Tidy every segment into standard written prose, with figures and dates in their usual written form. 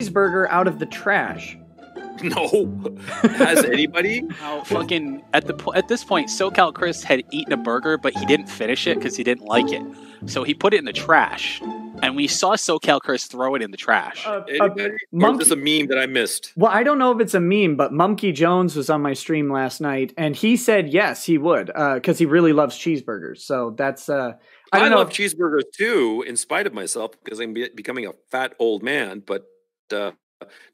cheeseburger out of the trash. No. Has anybody? Now, fucking at this point, SoCal Chris had eaten a burger, but he didn't finish it because he didn't like it. So he put it in the trash, and we saw SoCal Chris throw it in the trash. Anybody? Or is this a meme that I missed? Well, I don't know if it's a meme, but Mumkey Jones was on my stream last night, and he said yes, he would, because he really loves cheeseburgers. So that's I love cheeseburgers too, in spite of myself, because I'm becoming a fat old man. But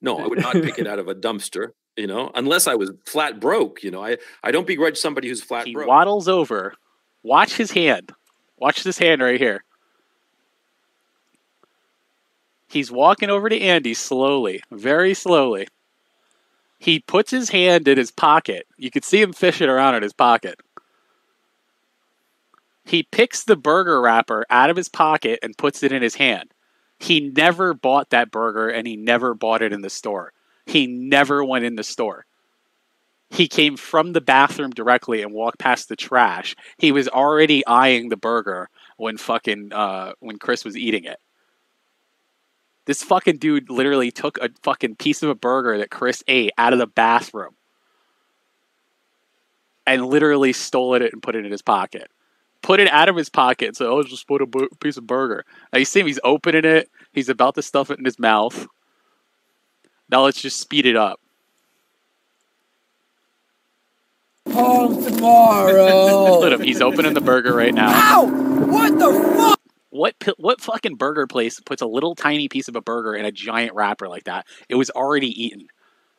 no, I would not pick it out of a dumpster, unless I was flat broke. I don't begrudge somebody who's flat broke. He waddles over. Watch his hand. Watch this hand right here. He's walking over to Andy slowly, very slowly. He puts his hand in his pocket. You can see him fishing around in his pocket. He picks the burger wrapper out of his pocket and puts it in his hand. He never bought that burger, and he never bought it in the store. He never went in the store. He came from the bathroom directly and walked past the trash. He was already eyeing the burger when Chris was eating it. This fucking dude literally took a fucking piece of a burger that Chris ate out of the bathroom and literally stole it and put it in his pocket. Put it out of his pocket and said, "Oh, just put a piece of burger." Now you see him, he's opening it. He's about to stuff it in his mouth. Now let's just speed it up. Home tomorrow. Look at him, he's opening the burger right now. Ow! What the fuck? What fucking burger place puts a little tiny piece of a burger in a giant wrapper like that? It was already eaten.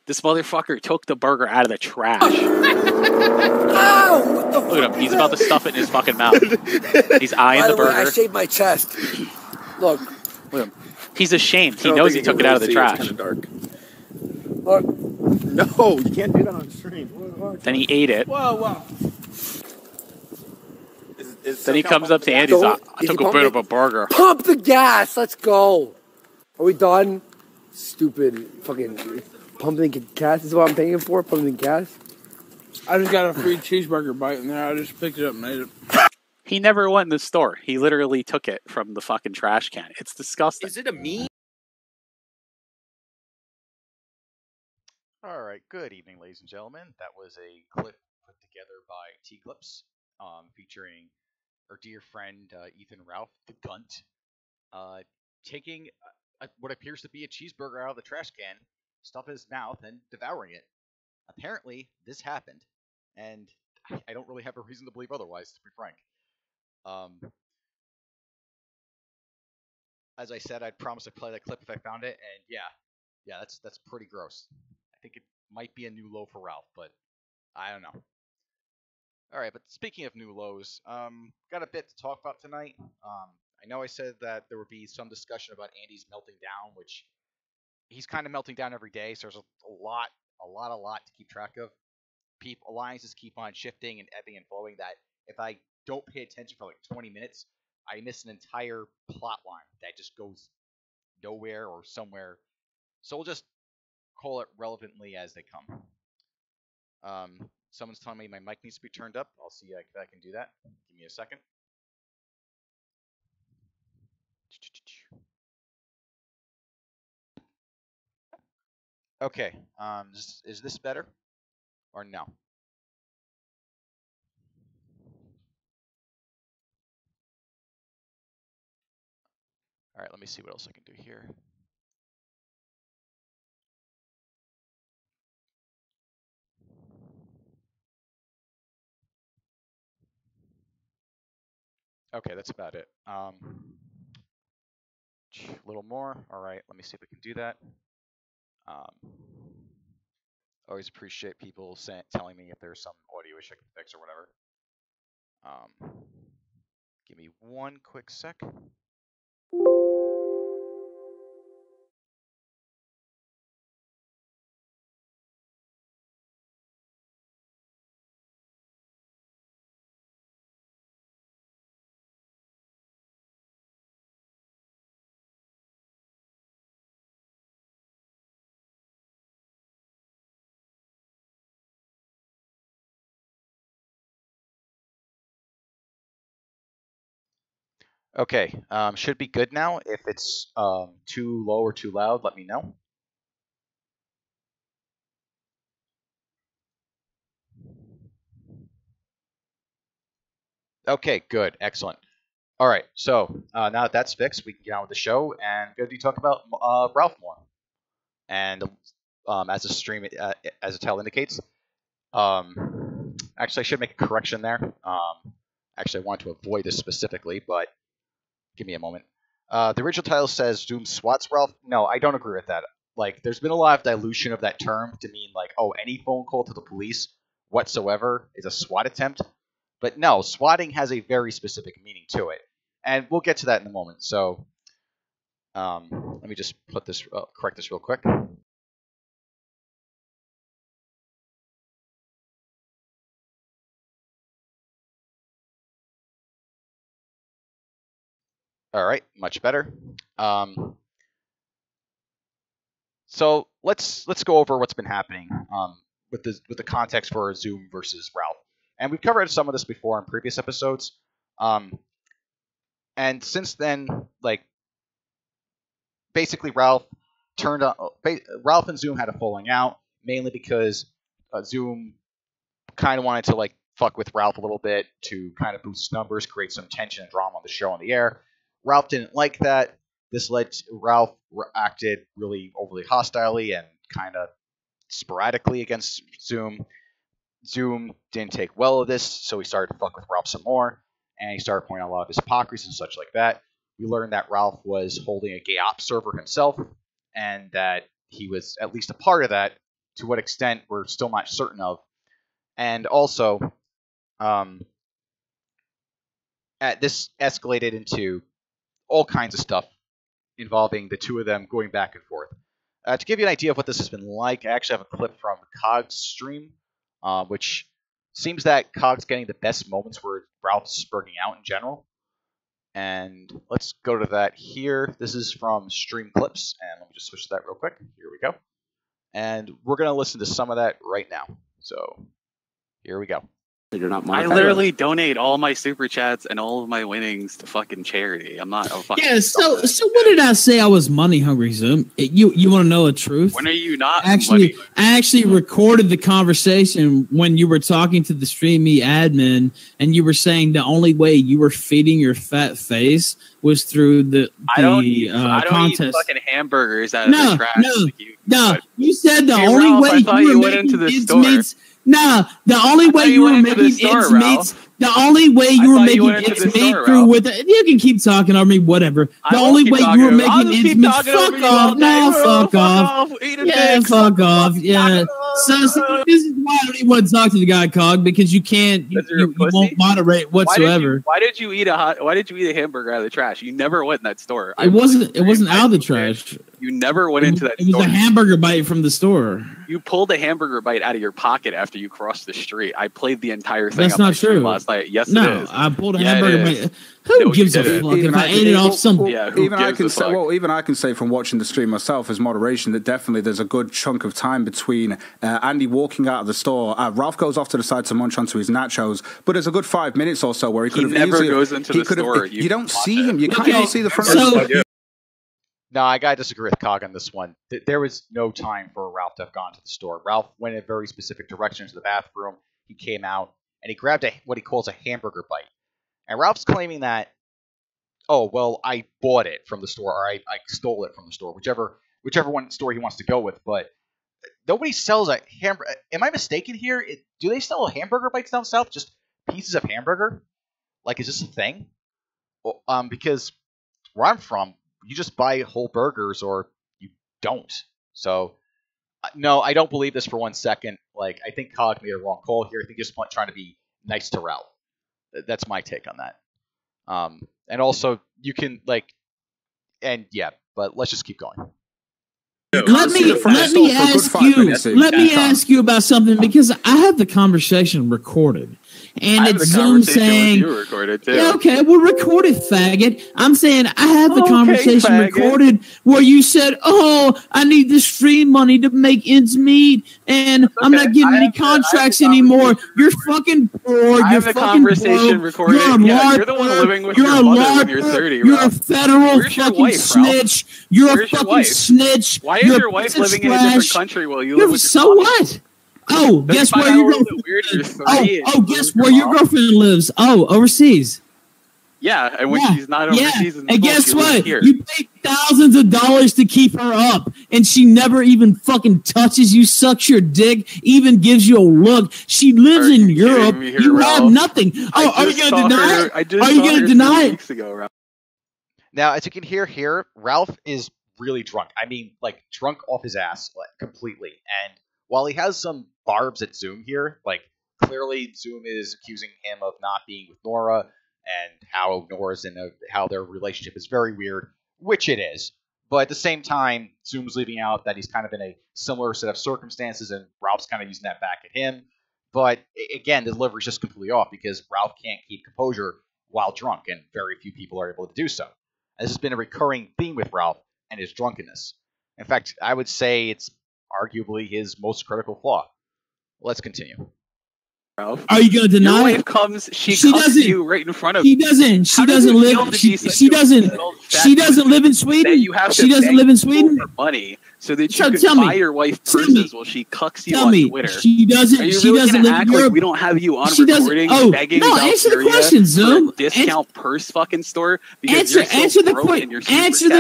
This motherfucker took the burger out of the trash. Ow! What the Look at him. He's about to stuff it in his fucking mouth. He's eyeing the burger. Way, I shaved my chest. Look. Look at him. He's ashamed. He knows he took it out of the trash. It's kind of dark. Look. No, you can't do that on stream. Then he ate it. Whoa. Then he comes up to Andy. I took a bit of a burger. Pump the gas. Let's go. Are we done? Stupid fucking pumping gas is what I'm paying for. Pumping gas. I just got a free cheeseburger bite in there. I just picked it up and ate it. He never went in the store. He literally took it from the fucking trash can. It's disgusting. Is it a meme? All right, good evening, ladies and gentlemen. That was a clip put together by T-Clips, featuring our dear friend Ethan Ralph, the Gunt, taking what appears to be a cheeseburger out of the trash can, stuffing his mouth, and devouring it. Apparently, this happened, and I don't really have a reason to believe otherwise, to be frank. As I said, I'd promise I'd play that clip if I found it, and yeah, that's pretty gross. I think it might be a new low for Ralph, but I don't know. All right, but speaking of new lows, got a bit to talk about tonight. I know I said that there would be some discussion about Andy's melting down, which he's kind of melting down every day, so there's a lot to keep track of. Alliances keep on shifting and ebbing and flowing that if I don't pay attention for like 20 minutes, I miss an entire plot line that just goes nowhere or somewhere. So we'll just call it relevantly as they come. Someone's telling me my mic needs to be turned up. I'll see if I can do that. Give me a second. Okay. Is this better or no? All right, let me see what else I can do here. Okay, that's about it. A little more. All right, let me see if we can do that. Always appreciate people telling me if there's some audio issue I can fix or whatever. Give me one quick sec. Okay, should be good now. If it's too low or too loud, let me know. Okay, good, excellent. All right, so now that that's fixed, we can get on with the show and go to talk about Ralph more. And as the stream, as the title indicates, actually I should make a correction there. Actually, I wanted to avoid this specifically, but give me a moment. The original title says Zoom swats Ralph. No, I don't agree with that. Like, there's been a lot of dilution of that term to mean like, oh, any phone call to the police whatsoever is a SWAT attempt. But no, swatting has a very specific meaning to it, and we'll get to that in a moment. So, let me just put this correct this real quick. All right, much better. So let's go over what's been happening with the context for Zoom versus Ralph, and we've covered some of this before in previous episodes. And since then, like basically Ralph and Zoom had a falling out, mainly because Zoom kind of wanted to like fuck with Ralph a little bit to kind of boost numbers, create some tension and drama on the show on the air. Ralph didn't like that. This led to Ralph acted really overly hostilely and kind of sporadically against Zoom. Zoom didn't take well of this, so he started to fuck with Ralph some more, and he started pointing out a lot of his hypocrisy and such like that. We learned that Ralph was holding a gay ops server himself, and that he was at least a part of that. To what extent, we're still not certain of. And also, this escalated into all kinds of stuff involving the two of them going back and forth. To give you an idea of what this has been like, I actually have a clip from Cog's stream, which seems that Cog's getting the best moments where Ralph's spurting out in general. And let's go to that here. This is from Stream Clips, and let me just switch to that real quick. Here we go. And we're going to listen to some of that right now. So here we go. I literally donate all my super chats and all of my winnings to fucking charity. I'm not a fucking. Yeah. So what did I say? I was money hungry, Zoom. You want to know the truth? When are you not? Actually, I actually recorded the conversation when you were talking to the StreamMe admin, and you were saying the only way you were feeding your fat face was through the I don't contest. eat fucking hamburgers out of the trash. No. You said the only Ralph, way I thought you were went into the making store. meats. No, the only way you were making ends meets. The only way you were making ends meet through with it. You can keep talking over me, whatever. The only way you were making ends meet. Fuck off. No, fuck off. Yeah, fuck off. Yeah. So this is why I don't even want to talk to the guy, Cog, because you can't. You won't moderate whatsoever. Why did you eat a hamburger out of the trash? You never went in that store. It wasn't out of the trash. You never went into that store. It was a hamburger bite from the store. You pulled a hamburger bite out of your pocket after you crossed the street. I played the entire thing. That's not true. Last night. Yes, no, it is. I pulled a hamburger bite. Who gives a fuck if I ate it off some? Yeah, even I can say from watching the stream myself as moderation that definitely there's a good chunk of time between Andy walking out of the store. Ralph goes off to the side to munch onto his nachos, but there's a good 5 minutes or so where he could have never goes into the store. You don't see him. You can't even see the front of the. No, I gotta disagree with Cog on this one. There was no time for Ralph to have gone to the store. Ralph went in a very specific direction to the bathroom. He came out and he grabbed what he calls a hamburger bite. And Ralph's claiming that, oh, well, I bought it from the store, or I stole it from the store, whichever one store he wants to go with. But nobody sells a hamburger. Am I mistaken here? Do they sell hamburger bites down south? Just pieces of hamburger? Like, is this a thing? Because where I'm from, you just buy whole burgers or you don't. So, no, I don't believe this for 1 second. Like, I think Cog made a wrong call here. I think he's just trying to be nice to Ralph. That's my take on that. And also, you can, but let's just keep going. Let me ask you about something, because I have the conversation recorded, and it's Zoom saying, you recorded too. Yeah, okay, well, record it, faggot. I'm saying I have the conversation recorded where you said, "Oh, I need the stream money to make ends meet, and I'm not getting any contracts anymore." You're fucking poor. You're fucking broke. You're the one living with your mother when you're 30. You're a federal fucking snitch. You're a fucking snitch. Why is your wife living in a different country while you live with your So what? Oh, Oh, guess where your girlfriend lives? Guess where your girlfriend lives? Oh, overseas. Yeah, and when she's not overseas, and guess what? You pay thousands of dollars to keep her up, and she never even fucking touches you, sucks your dick, even gives you a look. She lives in Europe. You have nothing. Oh, are you gonna deny it? Are you gonna deny it? Now, as you can hear here, Ralph is really drunk. I mean, like, drunk off his ass, like, completely. And while he has some barbs at Zoom here, like, clearly Zoom is accusing him of not being with Nora, and how Nora's how their relationship is very weird, which it is. But at the same time, Zoom's leaving out that he's kind of in a similar set of circumstances, and Ralph's kind of using that back at him. But again, the delivery's just completely off because Ralph can't keep composure while drunk, and very few people are able to do so. This has been a recurring theme with Ralph and his drunkenness. In fact, I would say it's arguably his most critical flaw. Let's continue. Are you going to deny? Your wife comes, she cucks you right in front of you. She doesn't live. She doesn't live in Sweden. She doesn't live in Sweden. For money, so that you can buy your wife purses while she cucks you on Twitter. She doesn't. Are you she really doesn't live in Europe. Europe. We don't have you on recording begging no, answer the question, Zoom. Discount purse fucking store. Answer the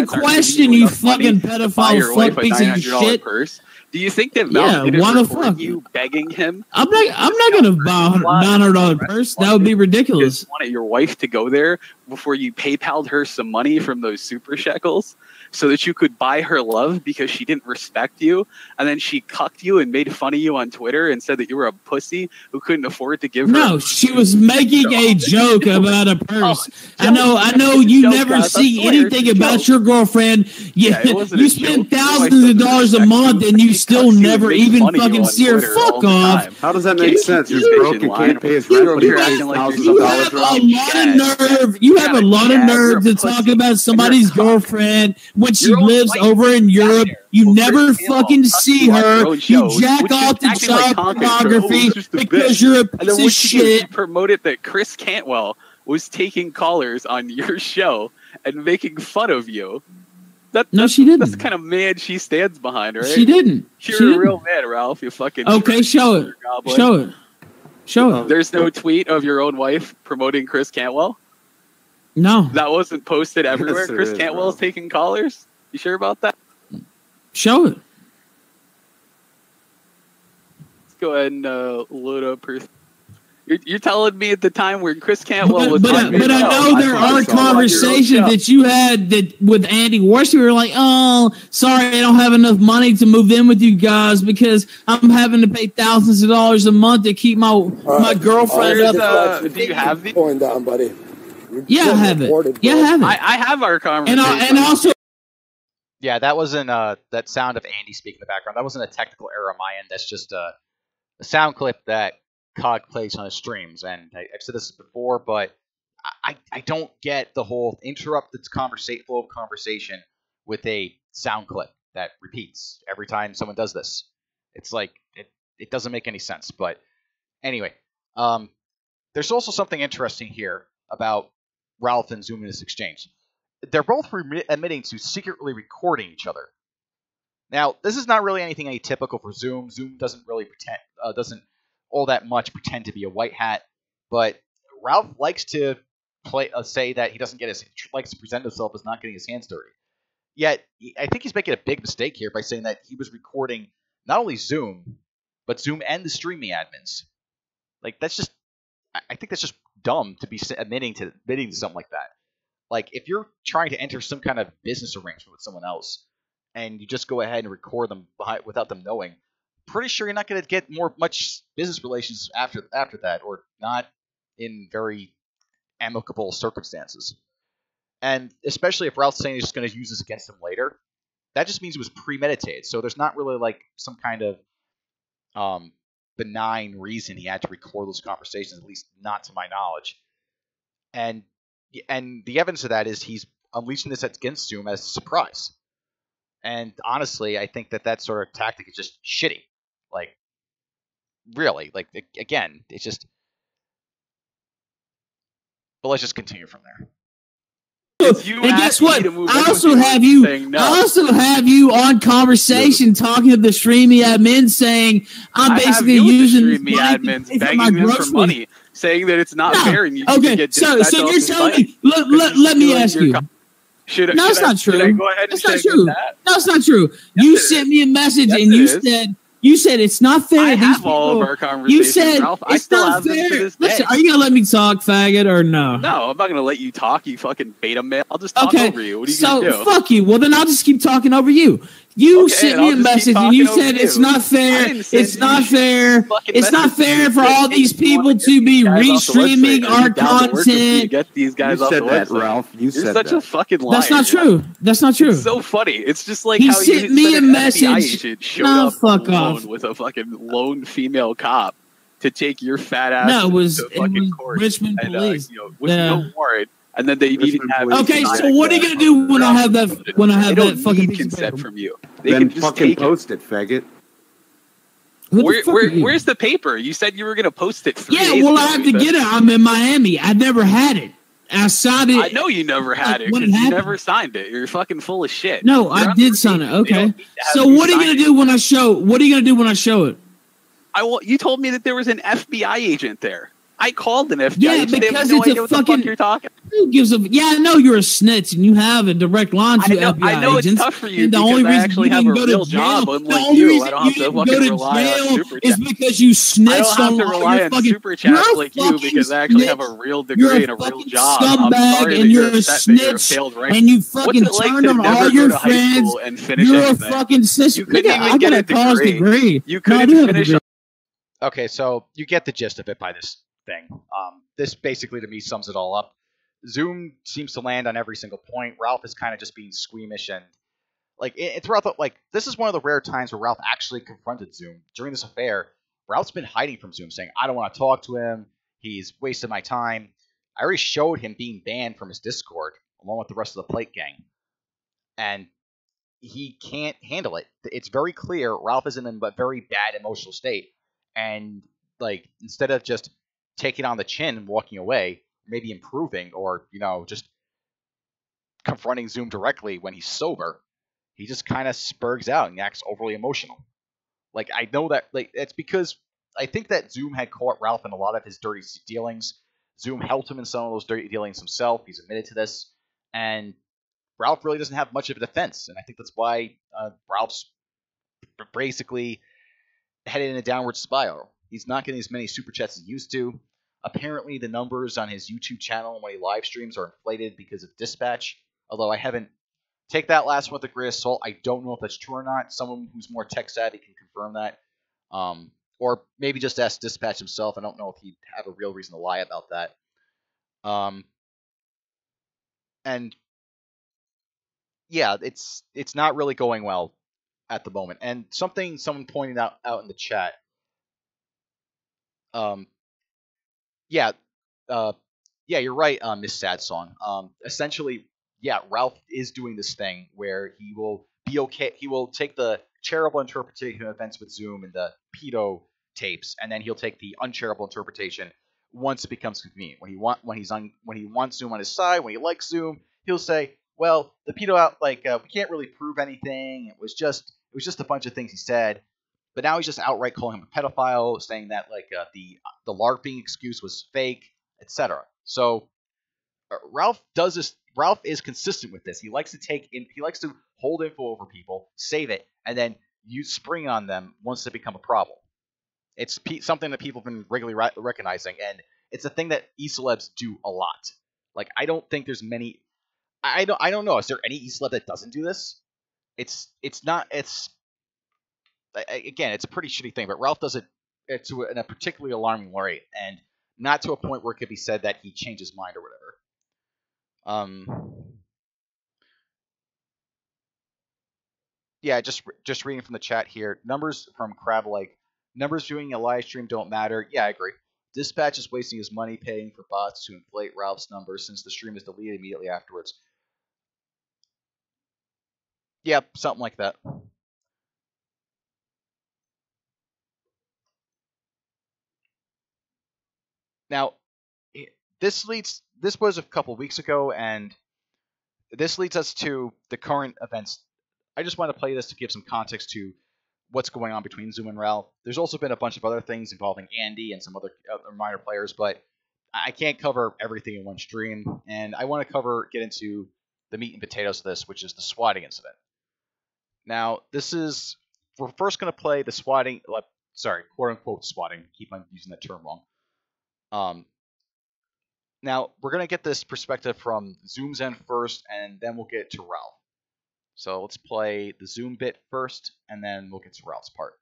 question, you fucking pedophile fuck piece of shit. Purse. Do you think that Val didn't record you begging him? I'm not gonna buy a $900 purse. That would be ridiculous. You wanted your wife to go there before you PayPal'd her some money from those super shekels so that you could buy her love because she didn't respect you, and then she cucked you and made fun of you on Twitter and said that you were a pussy who couldn't afford to give her. No, she was making a joke about a purse. I know. You never see anything about your girlfriend. You spend thousands of dollars a month and you still never even fucking see her. Fuck off. How does that make sense? He's broke and can't pay his rent, but he has thousands of dollars. You have a lot of nerve to talk about somebody's girlfriend when she lives over in Europe. You never fucking see her. You jack off to child pornography because you're a piece of shit. You promoted that Chris Cantwell was taking callers on your show and making fun of you. No, she didn't. That's the kind of man she stands behind, right? She didn't. You're a real man, Ralph. You fucking. Okay, show it. Show it. There's no tweet of your own wife promoting Chris Cantwell? No. That wasn't posted everywhere? Yes, Chris Cantwell's taking callers? You sure about that? Show it. Let's go ahead and load up her. You're telling me at the time where Chris Cantwell was. But I know there are conversations that you had with Andy Warsh. You were like, "Oh, sorry, I don't have enough money to move in with you guys because I'm having to pay thousands of dollars a month to keep my girlfriend up." Do you have the going down, buddy? Yeah, I have it. Yeah, I have it. I have our conversation. And also. Yeah, that wasn't that sound of Andy speaking in the background. That wasn't a technical error on my end. That's just a sound clip that Cog plays on his streams. And I've said this before, but I don't get the whole interrupt the flow of conversation with a sound clip that repeats every time someone does this. It's like it doesn't make any sense. But anyway, there's also something interesting here about Ralph and Zoom in this exchange. They're both admitting to secretly recording each other. Now, this is not really anything atypical for Zoom. Zoom doesn't really doesn't all that much pretend to be a white hat, but Ralph likes to say that he doesn't likes to present himself as not getting his hands dirty. Yet, I think he's making a big mistake here by saying that he was recording not only Zoom, but Zoom and the streaming admins. Like, I think that's just dumb to be admitting to something like that. Like, if you're trying to enter some kind of business arrangement with someone else, and you just go ahead and record them without them knowing, pretty sure you're not going to get much business relations after that, or not in very amicable circumstances. And especially if Ralph's saying he's just going to use this against him later, that just means it was premeditated. So there's not really like some kind of benign reason he had to record those conversations, at least not to my knowledge. And the evidence of that is he's unleashing this against Zoom as a surprise. And honestly, I think that sort of tactic is just shitty. Like, really, like, again, it's just. But let's just continue from there. It's you and guess asking me what? to move I in also with you have and you. saying no. I also have you on conversation talking to the streamy admin, saying I'm I have basically you with the using this streamy money to admins pay for begging my them for groceries. money, saying that it's not No. fair and you need to Okay, get so dispatched off you're the telling site. me. Let me ask you. Should No, it's not true. Should I go ahead and That's not say true. that? No, it's not true. Yes, You it sent is. me a message Yes, and it you said it's not fair. I These have all of people- our conversations, You said Ralph. I it's still not have them to fair. this Listen, day. are you gonna let me talk, faggot, or no? No, I'm not gonna let you talk, you fucking beta male. I'll just talk Okay, over you. What are you so gonna do? fuck you. Well, then I'll just keep talking over you. You Okay, sent and me I'll a just keep message and you talking over said it's you. not I fair. didn't send It's you not shit. fair. Fucking It's not message fair you for said, all hey, these you wanna people get to be these guys off the website? restreaming Are our you down to work with me to content. get these guys You off said the that, website? Ralph. You You're said such a that. fucking liar. That's not true. That's not true. It's so funny. It's just like He how you sent me said a an message. FBI agent showed No, up fuck alone off. with a fucking lone female cop to take your fat ass No, it was to fucking court Richmond and police. with no warrant. And then they needed to have Okay, so what are you gonna do when I have that? When I have they that don't fucking need piece of consent paper? from you. They Then can just fucking take it. post it, faggot. Who the fuck are you? Where's the paper? You said you were gonna post it 3 Yeah, days well, ago. I have to get it. I'm in Miami. I never had it. I signed it. I know you never had it when it because you happened. never signed it. You're fucking full of shit. No, You're I on did the sign it. team. They Okay. don't need to have So you what are you sign gonna it. do when I show? What are you gonna do when I show it? You told me that there was an FBI agent there. I called an FBI Yeah, agent. They have because no it's idea a what the fucking. fuck you're talking. Who gives a? Yeah, I know you're a snitch and you have a direct line to FBI I know it's agents. tough for you and the because only I reason actually you have didn't a go real to jail, job, the unlike only you. reason I don't you have to didn't fucking go to rely on jail super is chats. because you I snitched don't have on to all rely your on fucking. super You're chats a like you fucking because I actually have snitch. a real You're degree a and a real fucking job. I'm scumbag sorry that and you're you're a upset that you're a snitch failed rank. and you What's fucking it like turned to on never all go your to high friends. school and finish You're a anything? fucking snitch. You couldn't Nigga, even I get got a a college degree. You No, I couldn't do have a finish degree. Okay, so you get the gist of it by this thing. This basically to me sums it all up. Zoom seems to land on every single point. Ralph is kind of just being squeamish and like it's Ralph. Like this is one of the rare times where Ralph actually confronted Zoom during this affair. Ralph's been hiding from Zoom, saying I don't want to talk to him. He's wasted my time. I already showed him being banned from his Discord along with the rest of the Plate Gang, and he can't handle it. It's very clear Ralph is in a very bad emotional state, and like instead of just taking on the chin and walking away, maybe improving or just confronting Zoom directly when he's sober, he just kind of spurgs out and acts overly emotional. Like I know that it's because I think that Zoom had caught Ralph in a lot of his dirty dealings. Zoom helped him in some of those dirty dealings himself. He's admitted to this, and Ralph really doesn't have much of a defense, and I think that's why Ralph's basically headed in a downward spiral. He's not getting as many super chats as he used to. Apparently, the numbers on his YouTube channel when he live streams are inflated because of dispatch. Although I haven't take that last one with a grain of salt. I don't know if that's true or not. Someone who's more tech savvy can confirm that, or maybe just ask dispatch himself. I don't know if he'd have a real reason to lie about that. And yeah, it's not really going well at the moment. And something someone pointed out in the chat. Yeah, yeah, you're right, Miss Sad Song. Essentially, yeah, Ralph is doing this thing where he will be okay. He will take the charitable interpretation of events with Zoom and the pedo tapes, and then he'll take the uncharitable interpretation once it becomes convenient. When he wants Zoom on his side, when he likes Zoom, he'll say, "Well, the pedo out we can't really prove anything. It was just a bunch of things he said." But now he's just outright calling him a pedophile, saying that the LARPing excuse was fake, etc. So Ralph does this. Ralph is consistent with this. He likes to hold info over people, save it, and then use spring on them once they become a problem. It's something that people have been regularly recognizing, and it's a thing that e-celebs do a lot. Like I don't think there's many. I don't know. Is there any e-celeb that doesn't do this? It's not. It's again, it's a pretty shitty thing, but Ralph does it to in a particularly alarming rate, and not to a point where it could be said that he changed his mind or whatever. Yeah, just reading from the chat here. Numbers from Crab numbers viewing a live stream don't matter. Yeah, I agree. Dispatch is wasting his money paying for bots to inflate Ralph's numbers since the stream is deleted immediately afterwards. Yep, something like that. Now, this was a couple weeks ago, and this leads us to the current events. I just want to play this to give some context to what's going on between Zoom and Ralph. There's also been a bunch of other things involving Andy and some other minor players, but I can't cover everything in one stream, and I want to get into the meat and potatoes of this, which is the swatting incident. Now, we're first going to play the swatting, quote-unquote swatting. Keep on using that term wrong. Now, we're going to get this perspective from Zoom's end first, and then we'll get to Ralph. So let's play the Zoom bit first, and then we'll get to Ralph's part.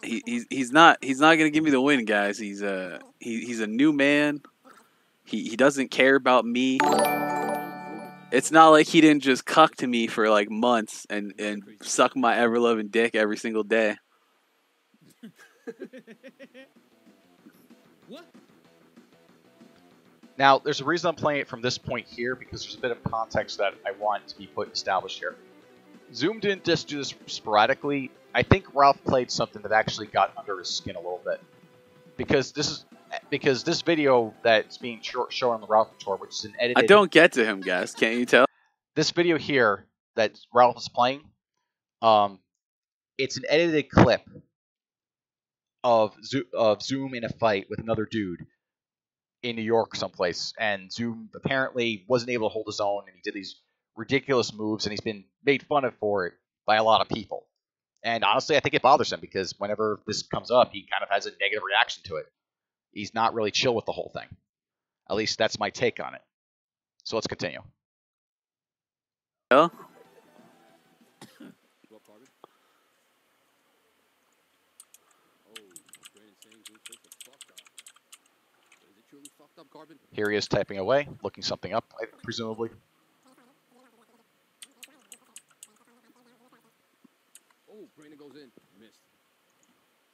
He's not gonna give me the win, guys. He's a new man. He doesn't care about me. It's not like he didn't just cuck to me for like months and suck my ever loving dick every single day. What? Now, there's a reason I'm playing it from this point here, because there's a bit of context that I want to be established here. Zoom didn't just do this sporadically. I think Ralph played something that actually got under his skin a little bit. Because this video that's being shown on the Ralph tour, which is an edited... I don't get to him, guys. Can't you tell? This video here that Ralph is playing, it's an edited clip of Zoom in a fight with another dude in New York someplace, and Zoom apparently wasn't able to hold his own, and he did these ridiculous moves, and he's been made fun of for it by a lot of people. And honestly, I think it bothers him, because whenever this comes up, he kind of has a negative reaction to it. He's not really chill with the whole thing. At least that's my take on it. So let's continue. Yeah. Here he is typing away, looking something up, presumably. Oh, Brandon goes in. Missed.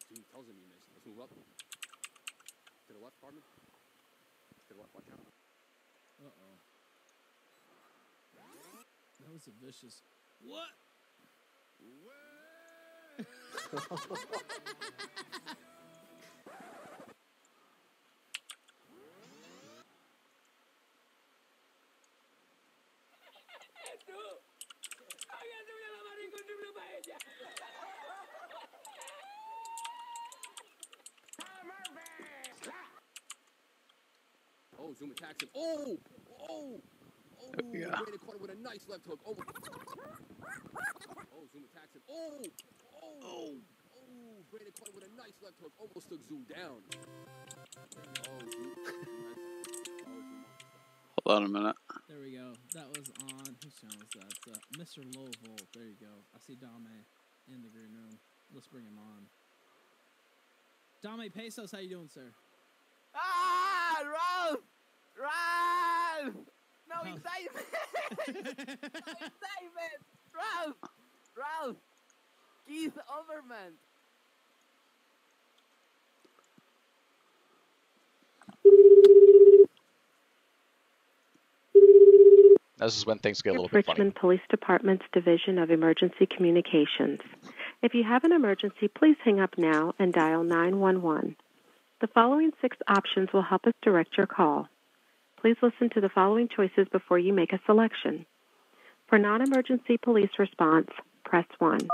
Zoom tells him he missed. Let's move up. To the left, Carmen. To the left, watch out. Uh-oh. That was a vicious... What? Oh, Zoom attacks him. Oh! Oh! Oh! Yeah. Brandon caught him with a nice left hook. Oh, Zoom attacks him. Oh! Oh! Oh! Oh! Brandon caught him with a nice left hook. Almost took Zoom down. Oh, Zoom. Hold on a minute. There we go. That was on. Whose channel is that? Mr. Low Volt. There you go. I see Dame in the green room. Let's bring him on. Dame Pesos, how you doing, sir? Ah, Ralph! Ralph! No, he's saving! Saving! Ralph! Ralph! He's over, man. This is when things get a little bit Richmond funny. Police Department's Division of Emergency Communications. If you have an emergency, please hang up now and dial 911. The following 6 options will help us direct your call. Please listen to the following choices before you make a selection. For non-emergency police response, press 1.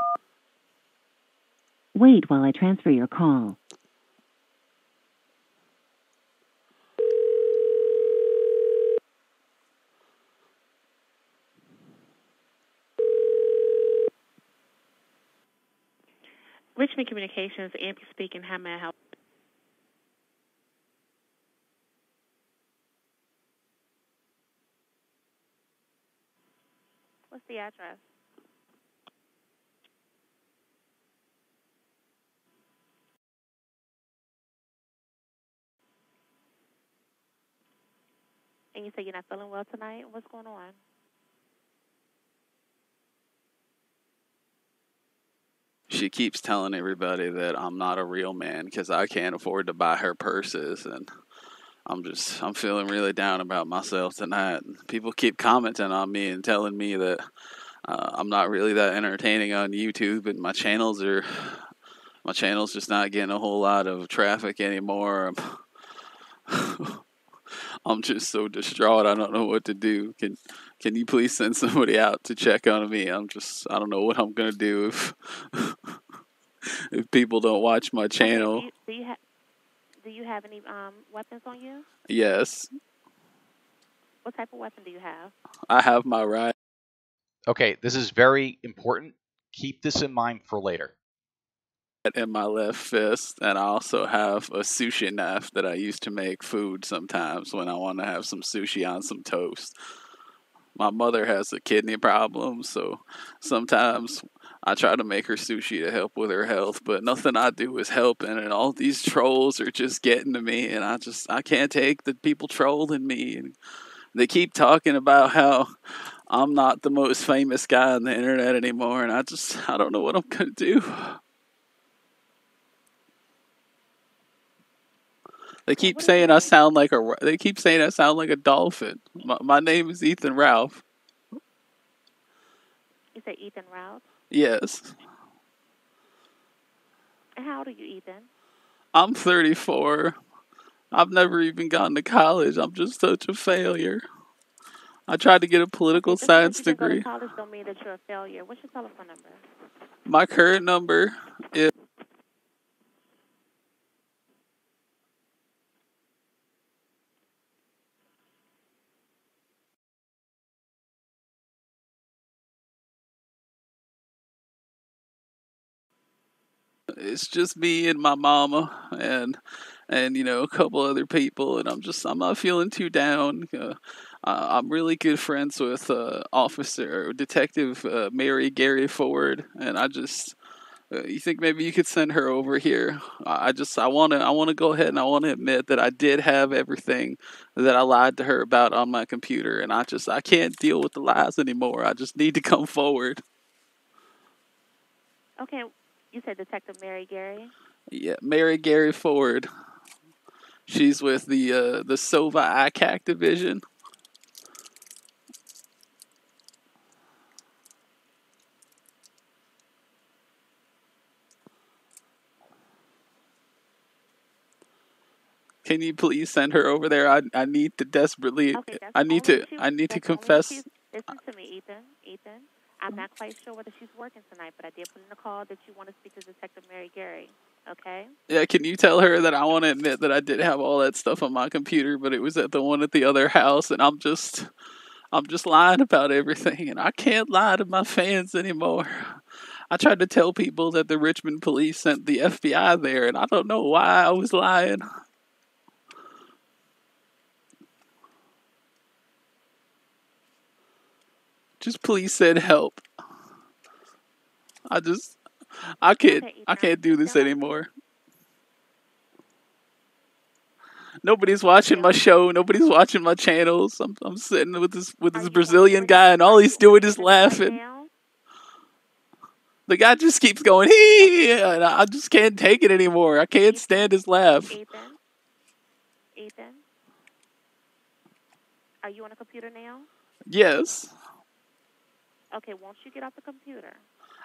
Wait while I transfer your call. Richmond Communications, Ampi speaking. How may I help? What's the address? And you say you're not feeling well tonight? What's going on? She keeps telling everybody that I'm not a real man because I can't afford to buy her purses, and I'm feeling really down about myself tonight. People keep commenting on me and telling me that I'm not really that entertaining on YouTube, and my channel's just not getting a whole lot of traffic anymore. I'm just so distraught. I don't know what to do. Can you please send somebody out to check on me? I don't know what I'm gonna do if if people don't watch my channel. Okay, do you have any weapons on you? Yes, What type of weapon do you have? I have my right. Okay, this is very important. Keep this in mind for later. In my left fist, and I also have a sushi knife that I use to make food sometimes when I want to have some sushi on some toast. My mother has a kidney problem, so sometimes I try to make her sushi to help with her health, but nothing I do is helping, and all these trolls are just getting to me, and I can't take the people trolling me. And they keep talking about how I'm not the most famous guy on the internet anymore, and I don't know what I'm gonna do. They keep saying I sound like a dolphin. My name is Ethan Ralph. You say Ethan Ralph? Yes. And how old are you, Ethan? I'm 34. I've never even gone to college. I'm just such a failure. I tried to get a political science degree. Go to college don't mean that you're a failure. What's your telephone number? My current number is... It's just me and my mama and you know, a couple other people, and I'm not feeling too down. I'm really good friends with Detective Mary Gary Ford, and you think maybe you could send her over here? I want to go ahead and I want to admit that I did have everything that I lied to her about on my computer, and I can't deal with the lies anymore. I just need to come forward. Okay, you said Detective Mary Gary? Yeah, Mary Gary Ford. She's with the SOVA ICAC division. Can you please send her over there? I need to desperately. Okay, I need to confess. Listen to me, Ethan. I'm not quite sure whether she's working tonight, but I did put in a call that you want to speak to Detective Mary Gary. Okay? Yeah, can you tell her that I want to admit that I did have all that stuff on my computer, but it was at the one at the other house, and I'm just lying about everything, and I can't lie to my fans anymore. I tried to tell people that the Richmond police sent the FBI there, and I don't know why I was lying. Just please send help. I can't do this anymore. Nobody's watching my show. Nobody's watching my channels. I'm sitting with this Brazilian guy, and all he's doing is laughing. The guy just keeps going, hee, and I just can't take it anymore. I can't stand his laugh. Ethan? Are you on a computer now? Yes. Okay, won't you get off the computer?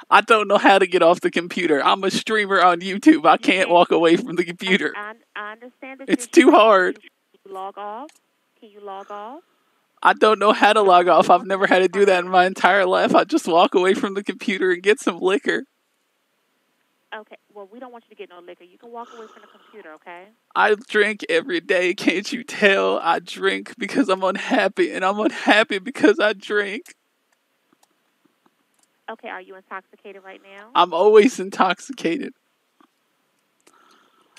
I don't know how to get off the computer. I'm a streamer on YouTube. I can't walk away from the computer. I understand that it's too hard. Can you log off? Can you log off? I don't know how to log off. I've never had to do that in my entire life. I just walk away from the computer and get some liquor. Okay, well, we don't want you to get no liquor. You can walk away from the computer, okay? I drink every day. Can't you tell? I drink because I'm unhappy, and I'm unhappy because I drink. Okay, are you intoxicated right now? I'm always intoxicated.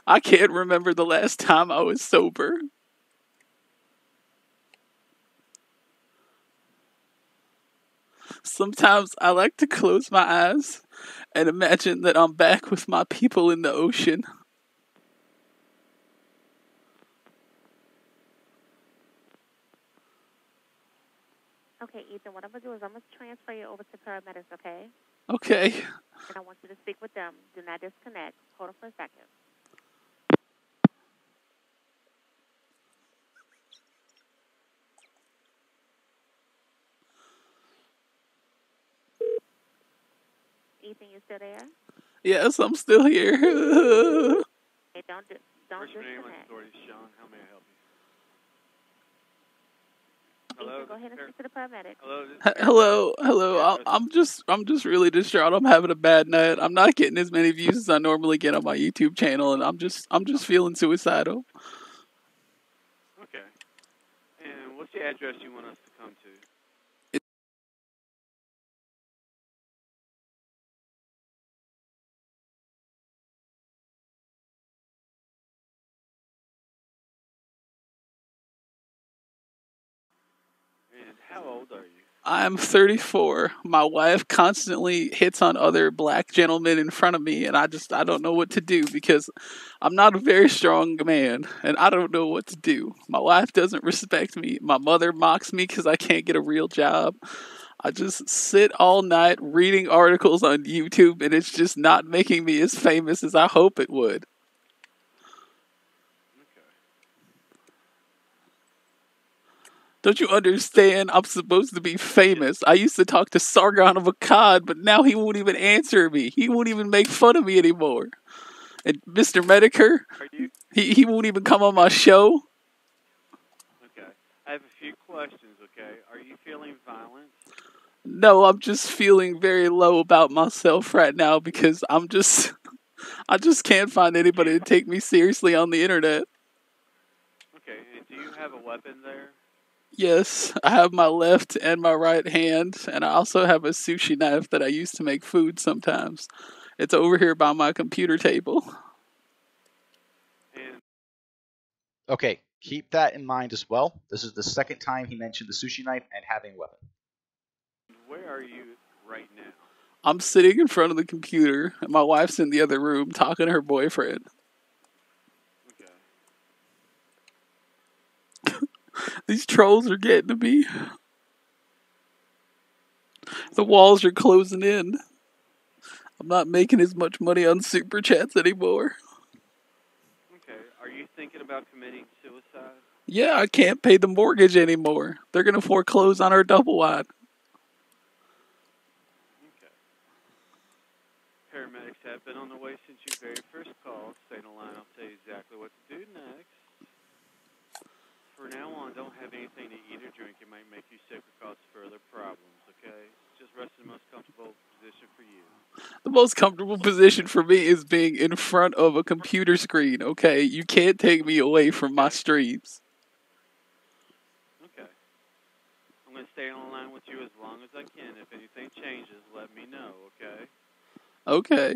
I can't remember the last time I was sober. Sometimes I like to close my eyes and imagine that I'm back with my people in the ocean. Okay, Ethan, what I'm going to do is I'm going to transfer you over to paramedics, okay? Okay. And I want you to speak with them. Do not disconnect. Hold on for a second. Ethan, you still there? Yes, I'm still here. Hey, don't disconnect. Sean, how may I help you? Go ahead and speak to the paramedic. Hello. I'm just really distraught. I'm having a bad night. I'm not getting as many views as I normally get on my YouTube channel, and I'm just feeling suicidal. Okay. And what's the address you want us to come to? And how old are you? I'm 34. My wife constantly hits on other black gentlemen in front of me, and I don't know what to do because I'm not a very strong man, and I don't know what to do. My wife doesn't respect me. My mother mocks me because I can't get a real job. I just sit all night reading articles on YouTube, and it's just not making me as famous as I hope it would. Don't you understand? I'm supposed to be famous. I used to talk to Sargon of Akkad, but now he won't even answer me. He won't even make fun of me anymore. And Mr. Medicare, he won't even come on my show. Okay. I have a few questions, okay? Are you feeling violent? No, I'm just feeling very low about myself right now because I just can't find anybody to take me seriously on the internet. Okay, and do you have a weapon there? Yes, I have my left and my right hand, and I also have a sushi knife that I use to make food sometimes. It's over here by my computer table. Okay, keep that in mind as well. This is the second time he mentioned the sushi knife and having a weapon. Where are you right now? I'm sitting in front of the computer, and my wife's in the other room talking to her boyfriend. These trolls are getting to me. The walls are closing in. I'm not making as much money on Super Chats anymore. Okay, are you thinking about committing suicide? Yeah, I can't pay the mortgage anymore. They're going to foreclose on our double wide. Paramedics have been on the way since your very first call. Stay in the line, I'll tell you exactly what to do next. For now on, don't have anything to eat or drink. It might make you sick or cause further problems, okay? Just rest in the most comfortable position for you. The most comfortable position for me is being in front of a computer screen, okay? You can't take me away from my streams. Okay. I'm going to stay on the line with you as long as I can. If anything changes, let me know, okay? Okay.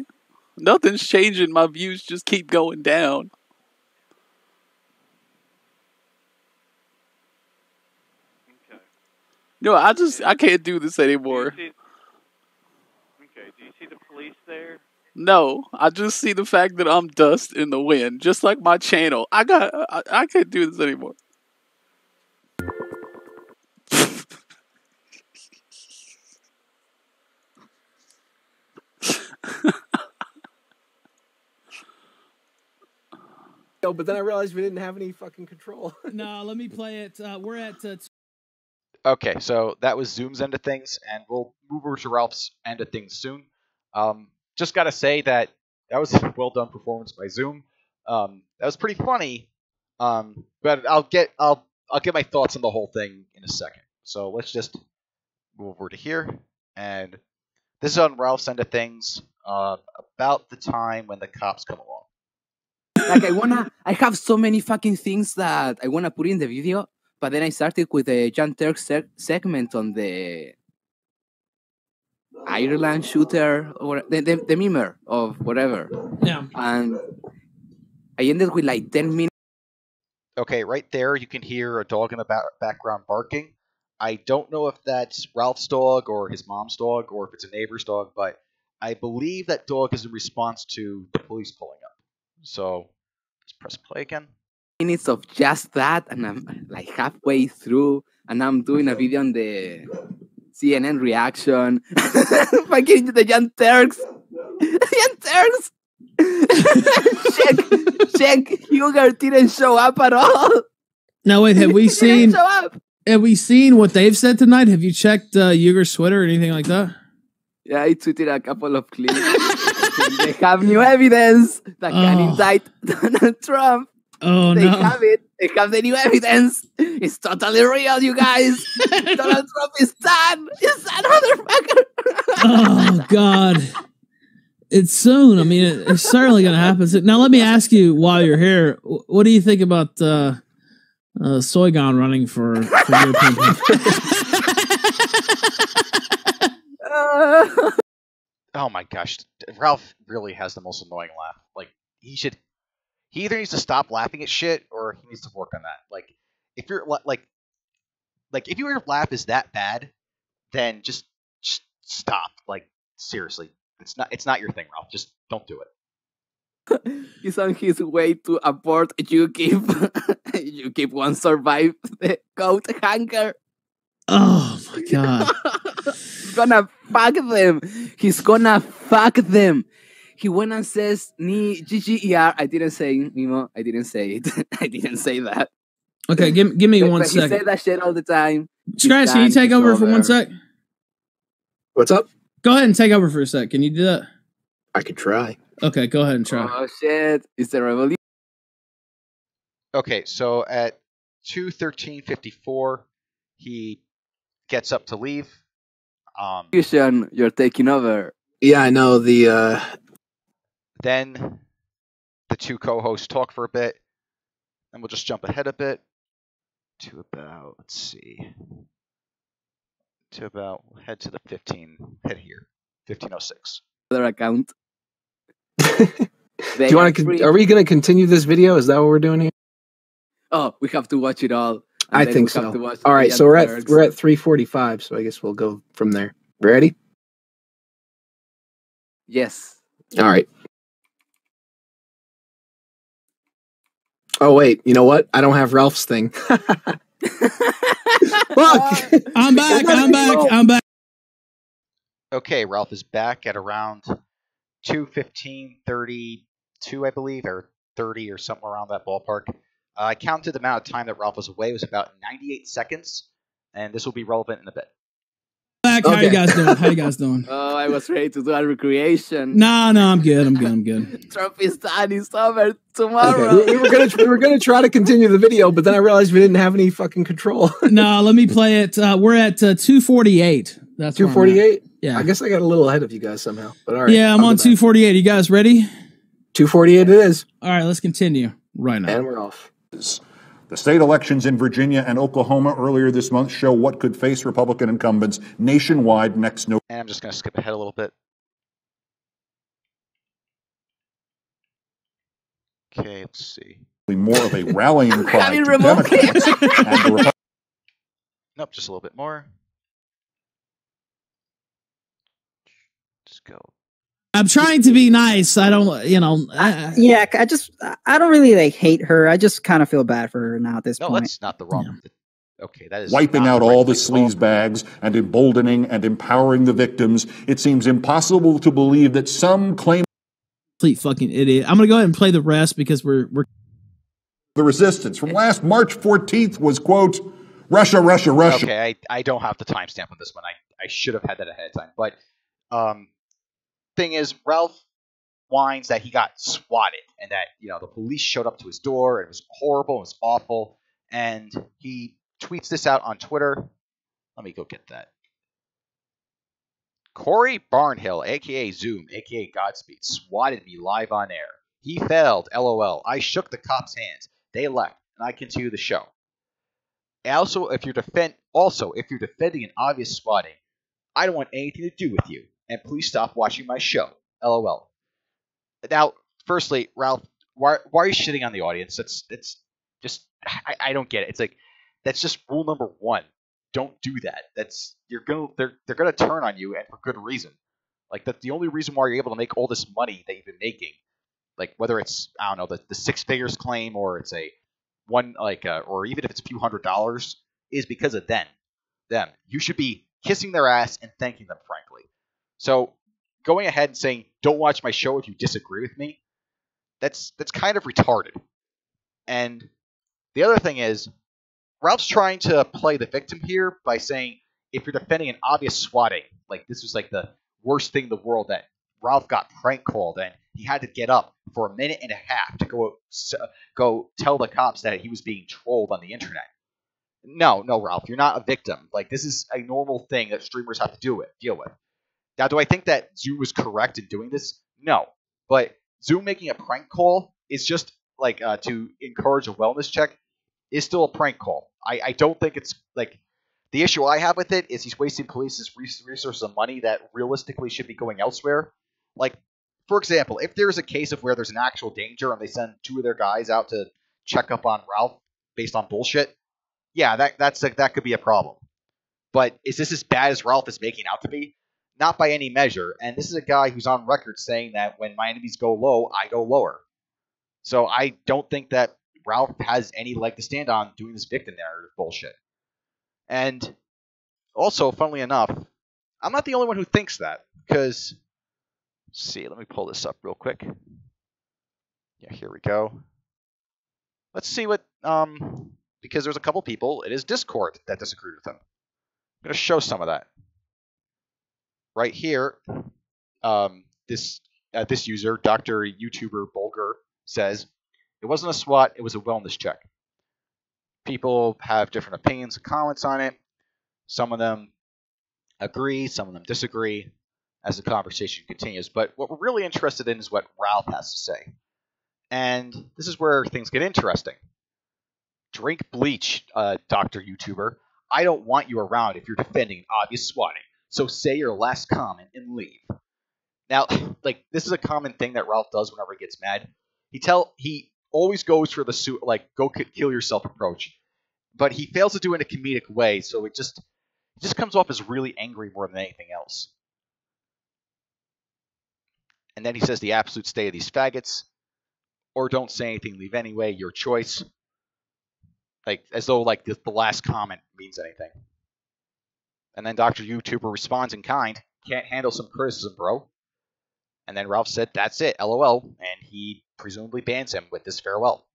Nothing's changing. My views just keep going down. No, I can't do this anymore. Do you see the police there? No, I just see the fact that I'm dust in the wind, just like my channel. I can't do this anymore. No, but then I realized we didn't have any fucking control. No, let me play it. We're at Okay, so that was Zoom's end of things, and we'll move over to Ralph's end of things soon. Just gotta say that was a well done performance by Zoom. That was pretty funny. But I'll get my thoughts on the whole thing in a second. So let's just move over to here, and this is on Ralph's end of things. About the time when the cops come along. Like I have so many fucking things that I wanna put in the video, but then I started with a Jan Turk segment on the Ireland shooter or the mimer of whatever. Yeah. And I ended with like 10 minutes. Okay, right there you can hear a dog in the background barking. I don't know if that's Ralph's dog or his mom's dog or if it's a neighbor's dog, but I believe that dog is in response to the police pulling up. So let's press play again. Minutes of just that, and I'm like halfway through, and I'm doing a video on the CNN reaction. Fucking the Young Turks. Young Turks! check, Huger didn't show up at all. Now wait, have we seen what they've said tonight? Have you checked Huger's Twitter or anything like that? Yeah, I tweeted a couple of clips. They have new evidence that can indict Donald Trump. Oh, they no. have it. They have the new evidence. It's totally real, you guys. Donald Trump is done. He's done, motherfucker. Oh, God. It's soon. I mean, it's certainly going to happen. Now, let me ask you while you're here, what do you think about Soygon running for European Oh my gosh, Ralph really has the most annoying laugh. Like he either needs to stop laughing at shit or he needs to work on that. Like if you're like if your laugh is that bad, then just stop. Like seriously, it's not your thing, Ralph. Just don't do it. He's on his way to abort UKIP. UKIP won't survive the coat hanger. Oh my God. He's gonna fuck them. He's gonna fuck them. He went and says, Ni GGER. I didn't say, Mimo. I didn't say it. I didn't say that. Okay, give me one but second. He said that shit all the time. Scratch, can you take over for 1 sec? What's up? Go ahead and take over for a sec. Can you do that? I could try. Okay, go ahead and try. Oh shit! It's a revolution. Okay, so at 2:13:54, he gets up to leave. You're taking over. Yeah, I know Then the two co-hosts talk for a bit, and we'll just jump ahead a bit to about head to the 1506. Other account. Do you want to? Are we going to continue this video? Is that what we're doing here? Oh, we have to watch it all. I think so. All right, so we're at 3:45, so I guess we'll go from there. Ready? Yes. All right. Oh wait, you know what? I don't have Ralph's thing. Fuck! I'm back. Okay, Ralph is back at around 2:15:32, I believe, or 30 or something around that ballpark. I counted the amount of time that Ralph was away. It was about 98 seconds, and this will be relevant in a bit. Back. How you guys doing? Oh, I was ready to do a recreation. No, I'm good. I'm good. Trump is done. It's over tomorrow. Okay. We were gonna try to continue the video, but then I realized we didn't have any fucking control. No, let me play it. We're at 2:48. That's 2:48. Yeah. I guess I got a little ahead of you guys somehow. But all right. Yeah, I'm on 2:48. You guys ready? 2:48 it is. All right, let's continue right now. And we're off. The state elections in Virginia and Oklahoma earlier this month show what could face Republican incumbents nationwide next November. And I'm just going to skip ahead a little bit. Okay, let's see. More of a rallying cry to Democrats. Nope, just a little bit more. Just go. I'm trying to be nice. I don't, I don't really hate her. I just kind of feel bad for her now at this point. No, that's not the wrong. Yeah. Okay, that is wiping out all the sleaze bags and emboldening and empowering the victims. It seems impossible to believe that some claim. Complete fucking idiot. I'm gonna go ahead and play the rest because we're. The resistance from last March 14th was quote Russia. Okay, I don't have the timestamp on this one. I should have had that ahead of time, but thing is, Ralph whines that he got swatted and that the police showed up to his door and it was horrible, it was awful, and he tweets this out on Twitter. Let me go get that. Corey Barnhill, aka Zoom, aka Godspeed, swatted me live on air. He failed. LOL. I shook the cops' hands. They left, and I continue the show. Also, if you're defending an obvious swatting, I don't want anything to do with you. And please stop watching my show. LOL. Now, firstly, Ralph, why are you shitting on the audience? It's just I don't get it. It's like that's just rule number 1. Don't do that. They're gonna turn on you, and for good reason. Like that's the only reason why you're able to make all this money that you've been making. Like whether it's the 6 figures claim or it's a one or even if it's a few $100s is because of them. You should be kissing their ass and thanking them, frankly. So going ahead and saying, don't watch my show if you disagree with me, that's kind of retarded. And the other thing is, Ralph's trying to play the victim here by saying, if you're defending an obvious swatting, like this was like the worst thing in the world, that Ralph got prank called and he had to get up for a minute and a half to go tell the cops that he was being trolled on the internet. No, Ralph, you're not a victim. Like, this is a normal thing that streamers have to deal with. Now, do I think that Zoom was correct in doing this? No. But Zoom making a prank call is just like to encourage a wellness check is still a prank call. I don't think it's like the issue I have with it is he's wasting police's resources and money that realistically should be going elsewhere. Like, for example, if there's a case of where there's an actual danger and they send 2 of their guys out to check up on Ralph based on bullshit, yeah, that could be a problem. But is this as bad as Ralph is making out to be? Not by any measure. And this is a guy who's on record saying that when my enemies go low, I go lower. So I don't think that Ralph has any leg to stand on doing this victim narrative bullshit. And also, funnily enough, I'm not the only one who thinks that. Because, let's see, let me pull this up real quick. Yeah, here we go. Let's see what, because there's a couple people in his Discord that disagreed with him. I'm going to show some of that. Right here, this user, Dr. YouTuber Bulger, says, it wasn't a SWAT, it was a wellness check. People have different opinions and comments on it. Some of them agree, some of them disagree as the conversation continues. But what we're really interested in is what Ralph has to say. And this is where things get interesting. Drink bleach, Dr. YouTuber. I don't want you around if you're defending obvious swatting. So say your last comment and leave. Now, like, this is a common thing that Ralph does whenever he gets mad. He always goes for the go kill yourself approach, but he fails to do it in a comedic way. So it just comes off as really angry more than anything else. And then he says the absolute state of these faggots, or don't say anything, leave anyway, your choice. Like, as though like the last comment means anything. And then Dr. YouTuber responds in kind, can't handle some criticism, bro. And then Ralph said, that's it, LOL, and he presumably bans him with this farewell.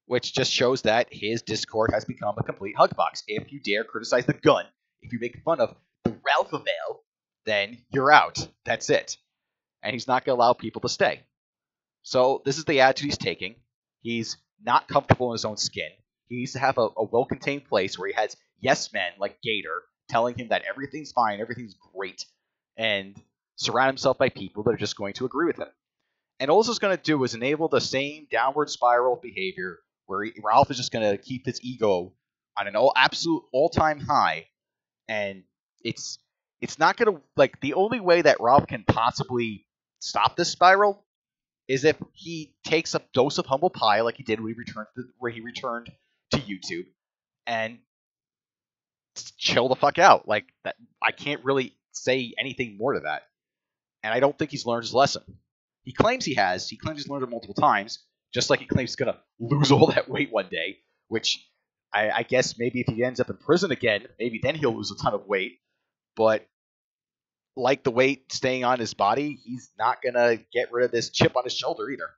Which just shows that his Discord has become a complete hug box. If you dare criticize the gun, if you make fun of the Ralph-a-Vale, then you're out. That's it. And he's not going to allow people to stay. So this is the attitude he's taking. He's not comfortable in his own skin. He needs to have a well-contained place where he has yes men like Gator telling him that everything's fine, everything's great, and surround himself by people that are just going to agree with him. And all this is going to do is enable the same downward spiral of behavior where Ralph is just going to keep his ego on an absolute all-time high, and it's not going to, like, the only way that Ralph can possibly stop this spiral is if he takes a dose of humble pie like he did when he returned to YouTube and chill the fuck out. Like, that, I can't really say anything more to that. And I don't think he's learned his lesson. He claims he has. He claims he's learned it multiple times, just like he claims he's going to lose all that weight one day, which I guess maybe if he ends up in prison again, maybe then he'll lose a ton of weight. But like the weight staying on his body, he's not going to get rid of this chip on his shoulder either.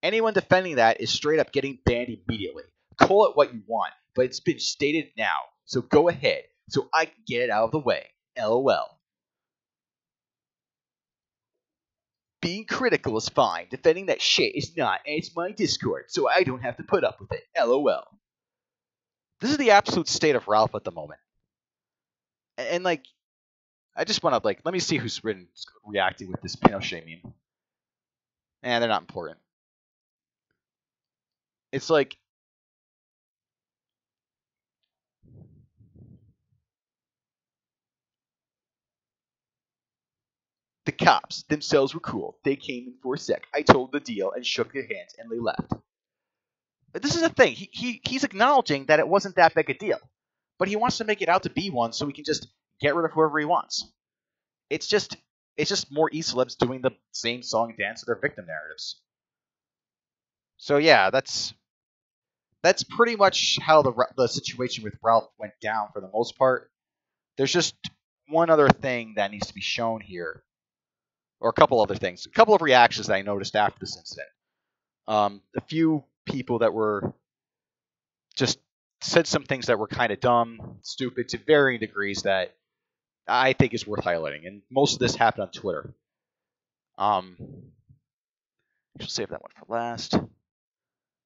Anyone defending that is straight up getting banned immediately. Call it what you want, but it's been stated now, so go ahead, so I can get it out of the way. LOL. Being critical is fine. Defending that shit is not, and it's my Discord, so I don't have to put up with it. LOL. This is the absolute state of Ralph at the moment. And like, I just want to, like, let me see who's reacting with this Pinochet meme. They're not important. It's like, the cops themselves were cool. They came in for a sec. I told the deal and shook their hands and they left. But this is the thing. He's acknowledging that it wasn't that big a deal. But he wants to make it out to be one so he can just get rid of whoever he wants. It's just more E-celebs doing the same song and dance to their victim narratives. So yeah, that's pretty much how the situation with Ralph went down for the most part. There's just one other thing that needs to be shown here. Or a couple other things. A couple of reactions that I noticed after this incident. A few people that were just said some things that were kind of dumb, stupid, to varying degrees that I think is worth highlighting. And most of this happened on Twitter. We'll save that one for last.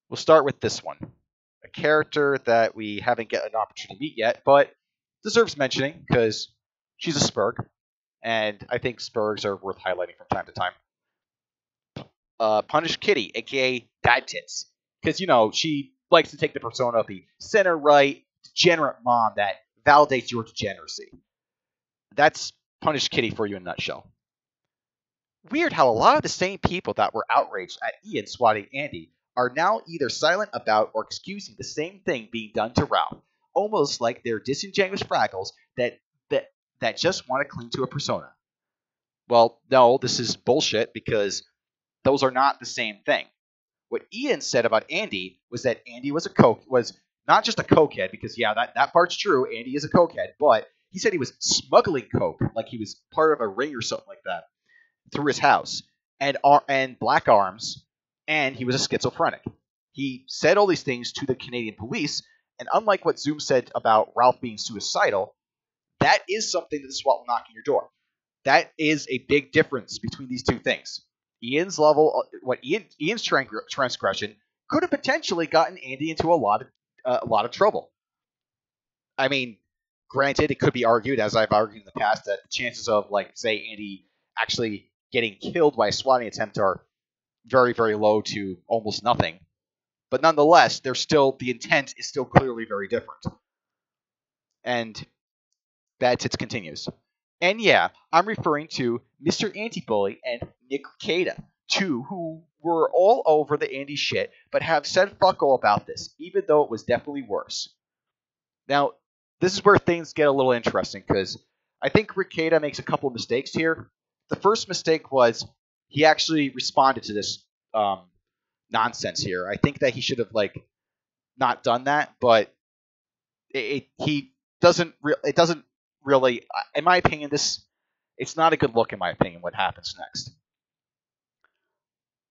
We'll start with this one. A character that we haven't get an opportunity to meet yet, but deserves mentioning because she's a Spurg, and I think Spurgs are worth highlighting from time to time. Punish Kitty, aka Bad Tits, because she likes to take the persona of the center-right degenerate mom that validates your degeneracy. That's Punish Kitty for you in a nutshell. Weird how a lot of the same people that were outraged at Ian swatting Andy are now either silent about or excusing the same thing being done to Ralph, almost like they're disingenuous fraggles that just want to cling to a persona. Well, no, this is bullshit because those are not the same thing. What Ian said about Andy was that Andy was not just a cokehead, because that part's true. Andy is a cokehead, but he said he was smuggling coke, like he was part of a ring or something like that, through his house, and black arms, and he was a schizophrenic. He said all these things to the Canadian police, and unlike what Zoom said about Ralph being suicidal, that is something that the SWAT will knock on your door. That is a big difference between these two things. Ian's transgression could have potentially gotten Andy into a lot of trouble. I mean, granted, it could be argued, as I've argued in the past, that the chances of, say, Andy actually getting killed by a swatting attempt are very, very low to almost nothing. But nonetheless, the intent is still clearly very different. And Bad Tits continues. And yeah, I'm referring to Mr. Anti-Bully and Nick Rekieta, two who were all over the Andy shit, but have said fuck all about this, even though it was definitely worse. Now, this is where things get a little interesting, because I think Rekieta makes a couple of mistakes here. The first mistake was he actually responded to this nonsense here. I think that he should have not done that, but it doesn't really, in my opinion, it's not a good look, in my opinion, what happens next.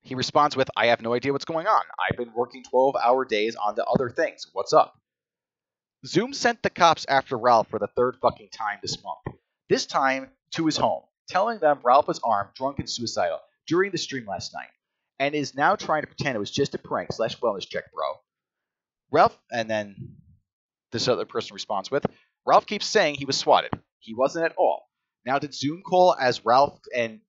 He responds with, I have no idea what's going on. I've been working 12-hour days on the other things. What's up? Zoom sent the cops after Ralph for the third fucking time this month. This time to his home, telling them Ralph was armed, drunk, and suicidal during the stream last night, and is now trying to pretend it was just a prank / wellness check, bro. Ralph, and then this other person responds with, Ralph keeps saying he was swatted. He wasn't at all. Now, did Zoom call as Ralph and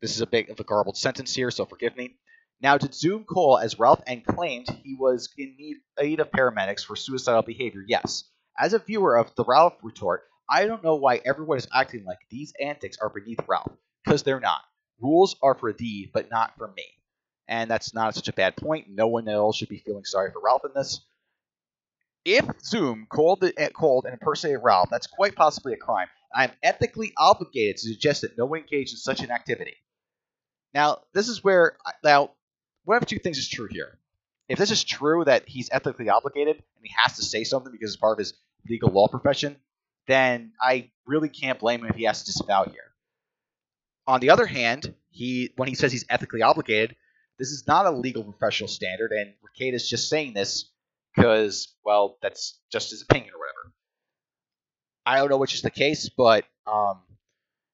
this is a bit of a garbled sentence here, so forgive me. Now, did Zoom call as Ralph and claimed he was in need of paramedics for suicidal behavior? Yes. As a viewer of the Ralph retort, I don't know why everyone is acting like these antics are beneath Ralph, because they're not. Rules are for thee, but not for me. And that's not such a bad point. No one at all should be feeling sorry for Ralph in this. If Zoom called and impersonated Ralph, that's quite possibly a crime. I am ethically obligated to suggest that no one engage in such an activity. Now, this is where one of two things is true here. If this is true that he's ethically obligated and he has to say something because it's part of his legal law profession, then I really can't blame him if he has to disavow here. On the other hand, when he says he's ethically obligated, this is not a legal professional standard, and Rekieta is just saying this because, well, that's just his opinion or whatever. I don't know which is the case, but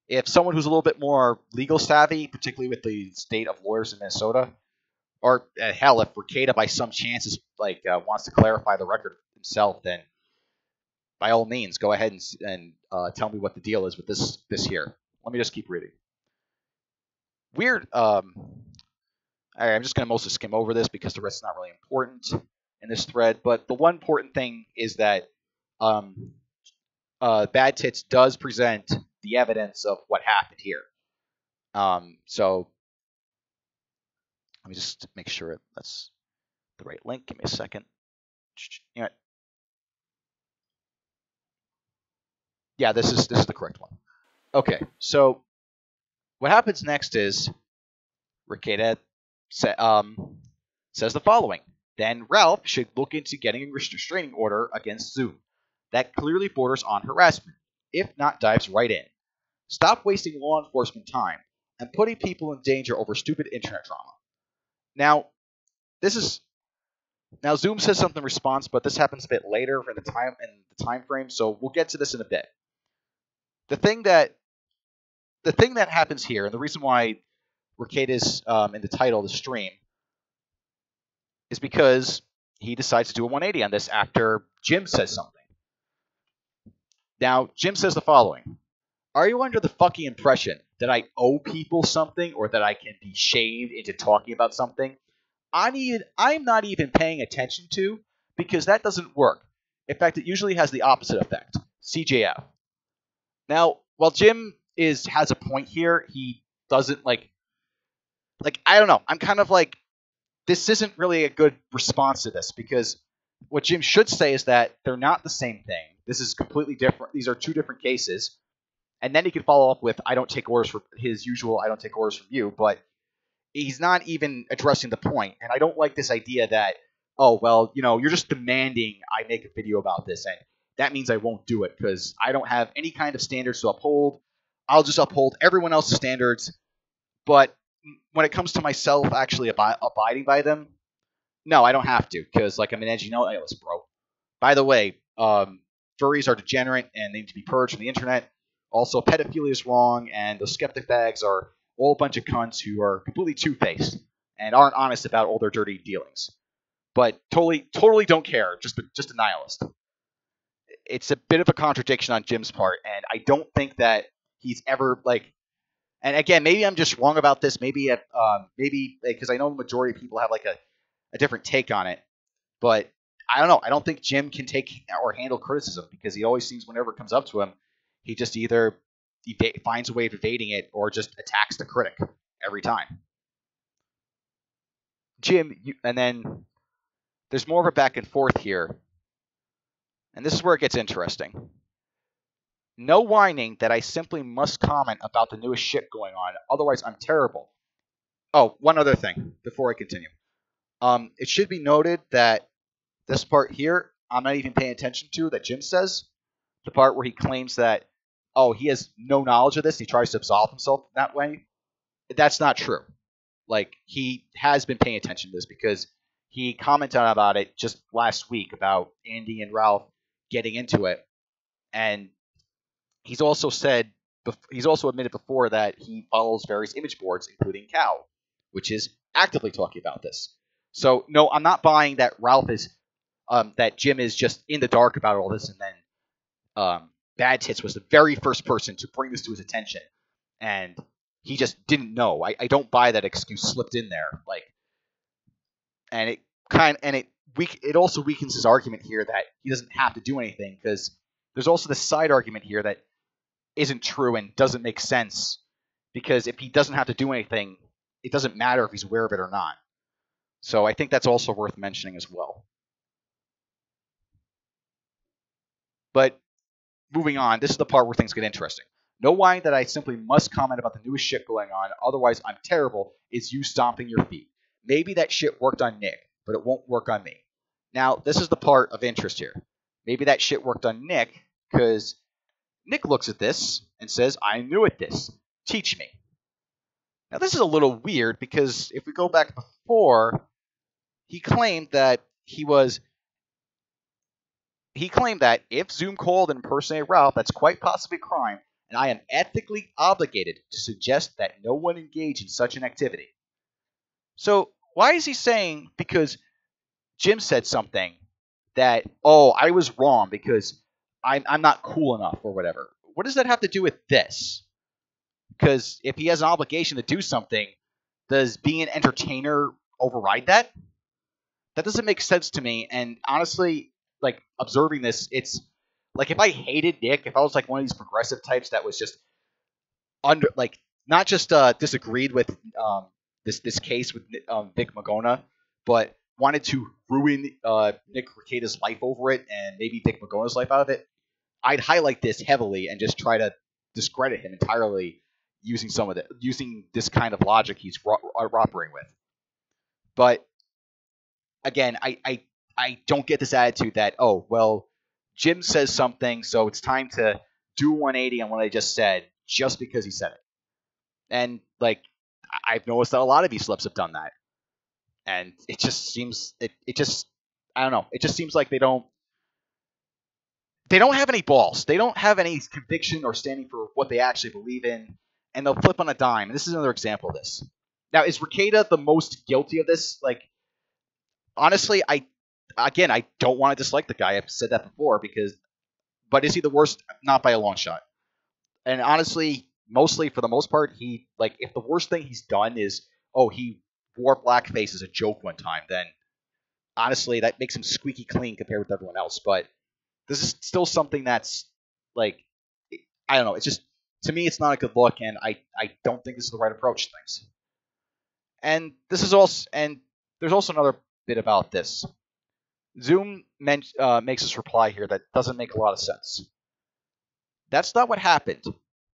if someone who's a little bit more legal savvy, particularly with the state of lawyers in Minnesota, or hell, if Rekieta by some chance wants to clarify the record himself, then by all means, go ahead and tell me what the deal is with this here. Let me just keep reading. Weird. I'm just going to mostly skim over this because the rest is not really important in this thread. But the one important thing is that Bad Tits does present the evidence of what happened here. So let me just make sure that's the right link. Give me a second. Yeah, this is the correct one. Okay, so what happens next is Rekieta says the following. Then Ralph should look into getting a restraining order against Zoom. That clearly borders on harassment, if not dives right in. Stop wasting law enforcement time and putting people in danger over stupid internet drama. Now Zoom says something in response, but this happens a bit later in the time, frame, so we'll get to this in a bit. The the thing that happens here, and the reason why Rekieta's in the title of the stream, is because he decides to do a 180 on this after Jim says something. Now, Jim says the following. Are you under the fucking impression that I owe people something or that I can be shamed into talking about something I'm not even paying attention to, because that doesn't work. In fact, it usually has the opposite effect. CJF. Now, while Jim has a point here, he doesn't like I don't know. I'm kind of like, this isn't really a good response to this, because what Jim should say is that they're not the same thing. This is completely different. These are two different cases. And then he can follow up with, I don't take orders from you, but he's not even addressing the point. And I don't like this idea that, oh, well, you're just demanding I make a video about this, and that means I won't do it because I don't have any kind of standards to uphold. I'll just uphold everyone else's standards. But when it comes to myself actually abiding by them, no, I don't have to, because I'm an edgy nihilist, bro. By the way, furries are degenerate and they need to be purged from the internet. Also, pedophilia is wrong, and the skeptic bags are all a bunch of cunts who are completely two-faced and aren't honest about all their dirty dealings. But totally don't care. Just a nihilist. It's a bit of a contradiction on Jim's part, and I don't think that he's ever And again, maybe I'm just wrong about this. Maybe because I know the majority of people have a different take on it. But I don't know. I don't think Jim can take or handle criticism, because he always seems, whenever it comes up to him, he just either finds a way of evading it or just attacks the critic every time. Jim, and then there's more of a back and forth here. And this is where it gets interesting. No whining that I simply must comment about the newest shit going on. Otherwise, I'm terrible. Oh, one other thing before I continue. It should be noted that this part here, I'm not even paying attention to, that Jim says. The part where he claims that, he has no knowledge of this. He tries to absolve himself that way. That's not true. He has been paying attention to this, because he commented about it just last week about Andy and Ralph getting into it. And he's also admitted before that he follows various image boards, including Cow, which is actively talking about this. So, no, I'm not buying that that Jim is just in the dark about all this, and then Bad Tits was the very first person to bring this to his attention, and he just didn't know. I don't buy that excuse slipped in there, and it also weakens his argument here that he doesn't have to do anything, because there's also this side argument here that isn't true and doesn't make sense, because if he doesn't have to do anything, it doesn't matter if he's aware of it or not. So I think that's also worth mentioning as well. But moving on, this is the part where things get interesting. No whining that I simply must comment about the newest shit going on, otherwise I'm terrible, is you stomping your feet. Maybe that shit worked on Nick, but it won't work on me. Now, this is the part of interest here. Maybe that shit worked on Nick, because Nick looks at this and says, I'm new at this. Teach me. Now, this is a little weird, because if we go back before, he claimed that if Zoom called and impersonated Ralph, that's quite possibly a crime, and I am ethically obligated to suggest that no one engage in such an activity. So, why is he saying, because Jim said something, that, I was wrong because I'm not cool enough or whatever? What does that have to do with this? Because if he has an obligation to do something, does being an entertainer override that? That doesn't make sense to me, and honestly, observing this, it's if I hated Nick, if I was one of these progressive types that was just not just disagreed with this case with Vic Magona, but wanted to ruin Nick Rekieta's life over it, and maybe Vic Magona's life out of it, I'd highlight this heavily and just try to discredit him entirely using this kind of logic he's operating with. But again, I don't get this attitude that, Jim says something, so it's time to do 180 on what I just said, just because he said it. And, I've noticed that a lot of these slips have done that. And it just seems, I don't know, it just seems like they don't have any balls. They don't have any conviction or standing for what they actually believe in. and they'll flip on a dime. And this is another example of this. Now, is Rekieta the most guilty of this? Like, honestly, I don't want to dislike the guy. I've said that before but is he the worst? Not by a long shot. And honestly, mostly for the most part, if the worst thing he's done is, he wore blackface as a joke one time, then honestly, that makes him squeaky clean compared with everyone else. But this is still something that's, like, I don't know. It's just, to me, it's not a good look, and I don't think this is the right approach to things. And there's also another bit about this. Zoom makes this reply here that doesn't make a lot of sense. That's not what happened.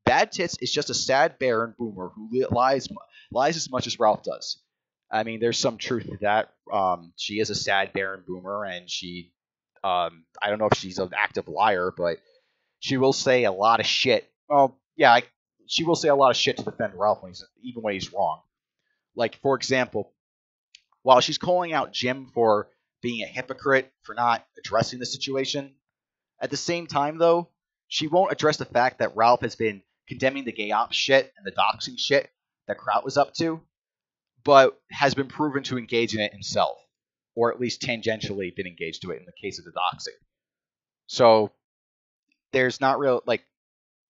Bad Tits is just a sad barren boomer who lies as much as Ralph does. I mean, there's some truth to that. She is a sad barren boomer, and she, I don't know if she's an active liar, but she will say a lot of shit. Well, yeah, she will say a lot of shit to defend Ralph even when he's wrong. Like, for example, while she's calling out Jim for being a hypocrite for not addressing the situation, at the same time, though, she won't address the fact that Ralph has been condemning the gay ops shit and the doxing shit that Kraut was up to, but has been proven to engage in it himself, or at least tangentially been engaged to it in the case of the doxing. So there's not real,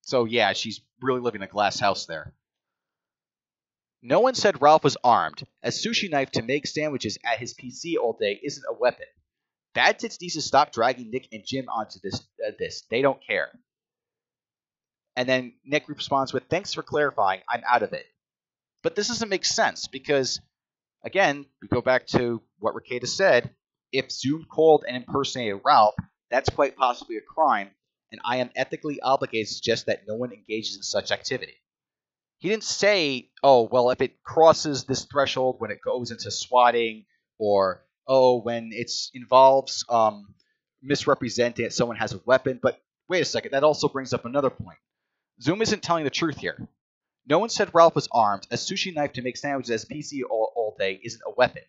so yeah, she's really living in a glass house there. No one said Ralph was armed. A sushi knife to make sandwiches at his PC all day isn't a weapon. Bad Tits needs to stop dragging Nick and Jim onto this. They don't care. And then Nick responds with, "Thanks for clarifying. I'm out of it." But this doesn't make sense because, again, we go back to what Rekieta said. If Zoom called and impersonated Ralph, that's quite possibly a crime, and I am ethically obligated to suggest that no one engages in such activity. He didn't say, if it crosses this threshold when it goes into swatting, or, when it involves misrepresenting that someone has a weapon. But wait a second, that also brings up another point. Zoom isn't telling the truth here. No one said Ralph was armed. A sushi knife to make sandwiches as PC all day isn't a weapon.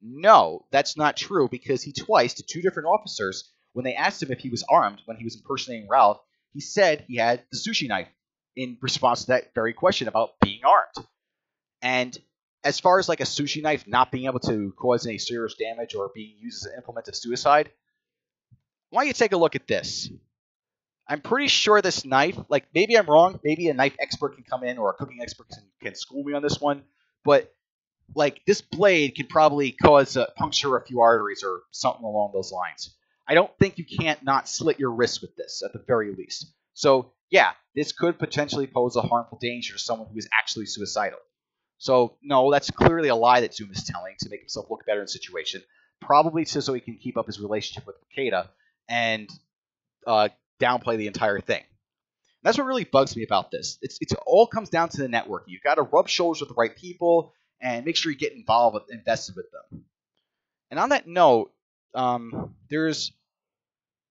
No, that's not true, because he twice, to two different officers, when they asked him if he was armed when he was impersonating Ralph, he said he had the sushi knife in response to that very question about being armed. And as far as like a sushi knife not being able to cause any serious damage or being used as an implement of suicide, why don't you take a look at this? I'm pretty sure this knife, maybe I'm wrong, maybe a knife expert can come in or a cooking expert can school me on this one, but this blade can probably puncture a few arteries or something along those lines. I don't think you can't not slit your wrist with this, at the very least. So, yeah, this could potentially pose a harmful danger to someone who is actually suicidal. So, no, that's clearly a lie that Zoom is telling to make himself look better in the situation, probably so he can keep up his relationship with Rekieta and downplay the entire thing. That's what really bugs me about this. It all comes down to the networking. You've got to rub shoulders with the right people and make sure you get invested with them. And on that note, there's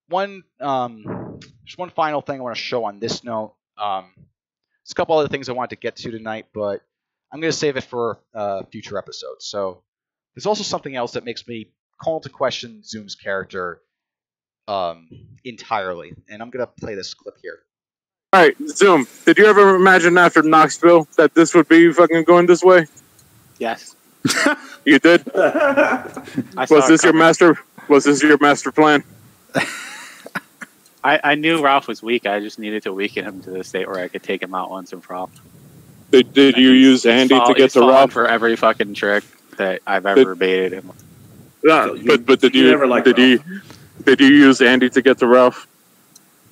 one final thing I want to show on this note. There's a couple other things I wanted to get to tonight, but I'm going to save it for future episodes. So there's also something else that makes me call into question Zoom's character entirely, and I'm going to play this clip here. All right, Zoom, did you ever imagine after Knoxville that this would be fucking going this way? Yes. You did? Was this your master plan? I knew Ralph was weak. I just needed to weaken him to the state where I could take him out once and for all. Did you use Andy to get to Ralph? For every fucking trick that I've ever baited him. Yeah, but did you use Andy to get to Ralph?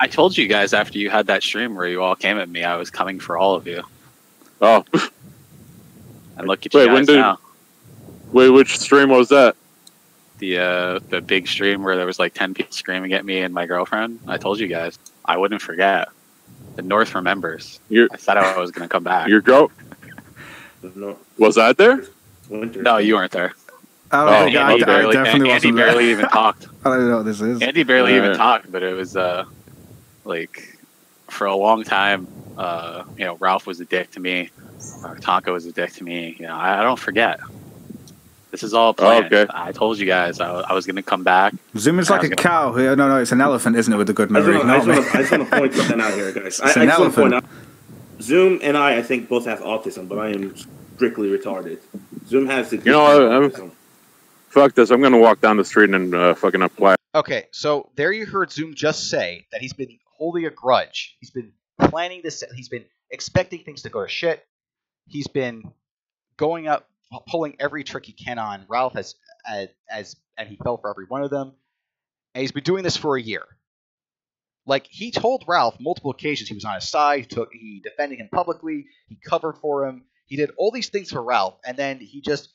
I told you guys after you had that stream where you all came at me, I was coming for all of you. Oh. And look at you guys now. Wait, which stream was that? The big stream where there was like 10 people screaming at me and my girlfriend. I told you guys. I wouldn't forget. The North remembers. I said I was going to come back. Your girl? Was I there? No, you weren't there. I definitely Andy wasn't barely there. even talked. I don't know what this is. Andy barely even talked, but it was for a long time, Ralph was a dick to me. Tonka was a dick to me. I don't forget. This is all planned. Okay. I told you guys I was going to come back. Zoom is like a cow. No, it's an elephant, isn't it, with a good memory? I just want to point something out here, guys. It's an elephant. Zoom and I think, both have autism, but I am strictly retarded. Zoom has the autism. Fuck this. I'm going to walk down the street and fucking apply. Okay, so there you heard Zoom just say that he's been holding a grudge. He's been planning this. He's been expecting things to go to shit. He's been going up, pulling every trick he can on Ralph and he fell for every one of them. And he's been doing this for a year. Like, he told Ralph multiple occasions he was on his side. He defended him publicly. He covered for him. He did all these things for Ralph, and then he just.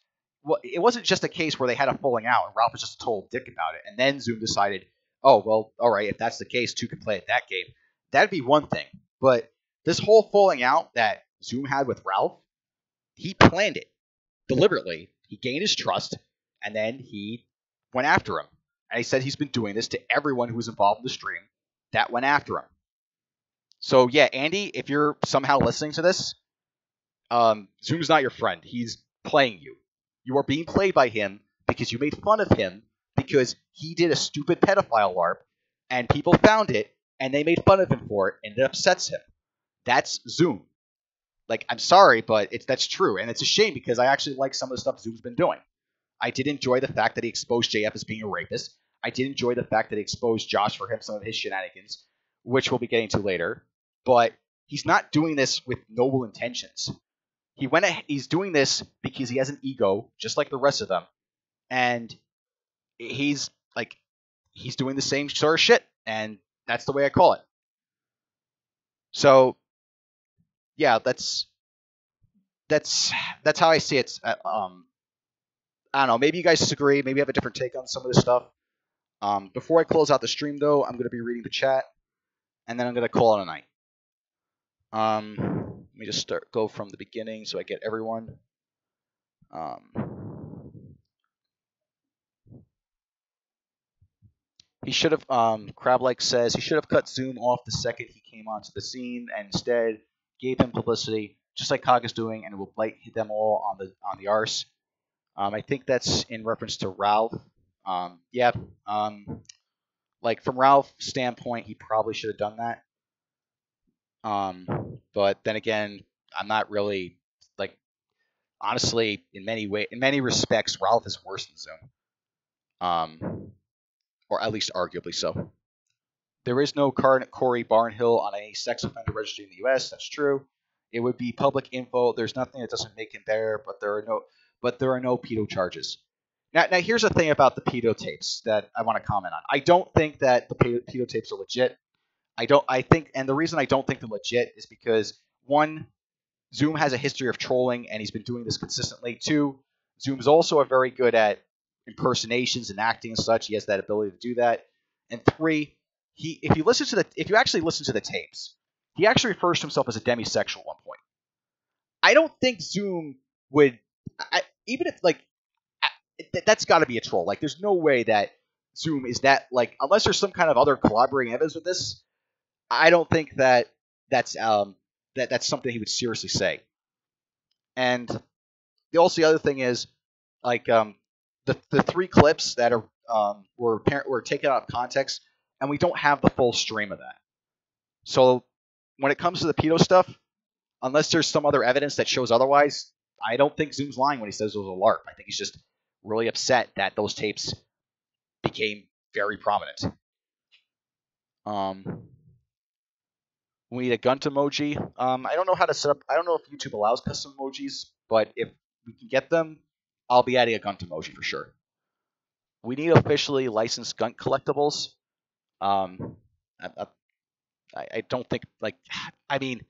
Well, it wasn't just a case where they had a falling out and Ralph was just a total dick about it. And then Zoom decided, oh, well, all right, if that's the case, two can play at that game. That'd be one thing. But this whole falling out that Zoom had with Ralph, he planned it deliberately. He gained his trust, and then he went after him. And he said he's been doing this to everyone who was involved in the stream that went after him. So, yeah, Andy, if you're somehow listening to this, Zoom's not your friend. He's playing you. You are being played by him because you made fun of him because he did a stupid pedophile LARP, and people found it, and they made fun of him for it, and it upsets him. That's Zoom. Like, I'm sorry, but that's true, and it's a shame because I actually like some of the stuff Zoom's been doing. I did enjoy the fact that he exposed JF as being a rapist. I did enjoy the fact that he exposed Josh for some of his shenanigans, which we'll be getting to later. But he's not doing this with noble intentions. He's doing this because he has an ego, just like the rest of them, and he's doing the same sort of shit, and that's the way I call it. So, yeah, that's how I see it. I don't know. Maybe you guys disagree. Maybe you have a different take on some of this stuff. Before I close out the stream, though, I'm going to be reading the chat, and then I'm going to call it a night. Let me just go from the beginning so I get everyone. He should have, Crablike says, he should have cut Zoom off the second he came onto the scene and instead gave him publicity, just like Kaga's doing, and it will bite them all on the arse. I think that's in reference to Ralph. Like, from Ralph's standpoint, he probably should have done that. But then again, I'm not really, like, honestly, in many respects, Ralph is worse than Zoom. Or at least arguably so. There is no Corey Barnhill on a sex offender registry in the U.S. That's true. It would be public info. There's nothing that doesn't make him there, but there are no pedo charges. Now here's the thing about the pedo tapes that I want to comment on. I don't think that the pedo tapes are legit. And the reason I don't think they're legit is because, one, Zoom has a history of trolling, and he's been doing this consistently. Two, Zoom's also very good at impersonations and acting and such. He has that ability to do that. And three, if you actually listen to the tapes, he actually refers to himself as a demisexual at one point. I don't think Zoom would, even if that's got to be a troll. Like, there's no way that Zoom is that, like, unless there's some kind of other collaborating evidence with this. I don't think that's something he would seriously say. And the other thing is, like, the three clips that were taken out of context, and we don't have the full stream of that. So when it comes to the pedo stuff, unless there's some other evidence that shows otherwise, I don't think Zoom's lying when he says it was a LARP. I think he's just really upset that those tapes became very prominent. We need a gun emoji. I don't know how to set up. I don't know if YouTube allows custom emojis, but if we can get them, I'll be adding a gun emoji for sure. We need officially licensed gun collectibles. I don't think, like, I mean,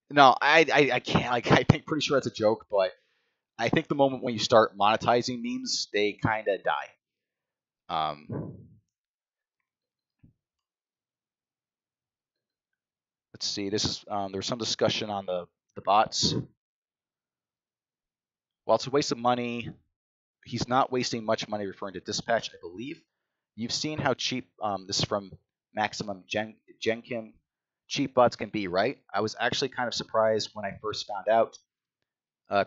no, I can't. Like, I think pretty sure that's a joke, but I think the moment when you start monetizing memes, they kind of die. Let's see. This is there's some discussion on the bots. While it's a waste of money, he's not wasting much money referring to Dispatch, I believe. You've seen how cheap this is from Maximum Jenkin. Cheap bots can be, right? I was actually kind of surprised when I first found out.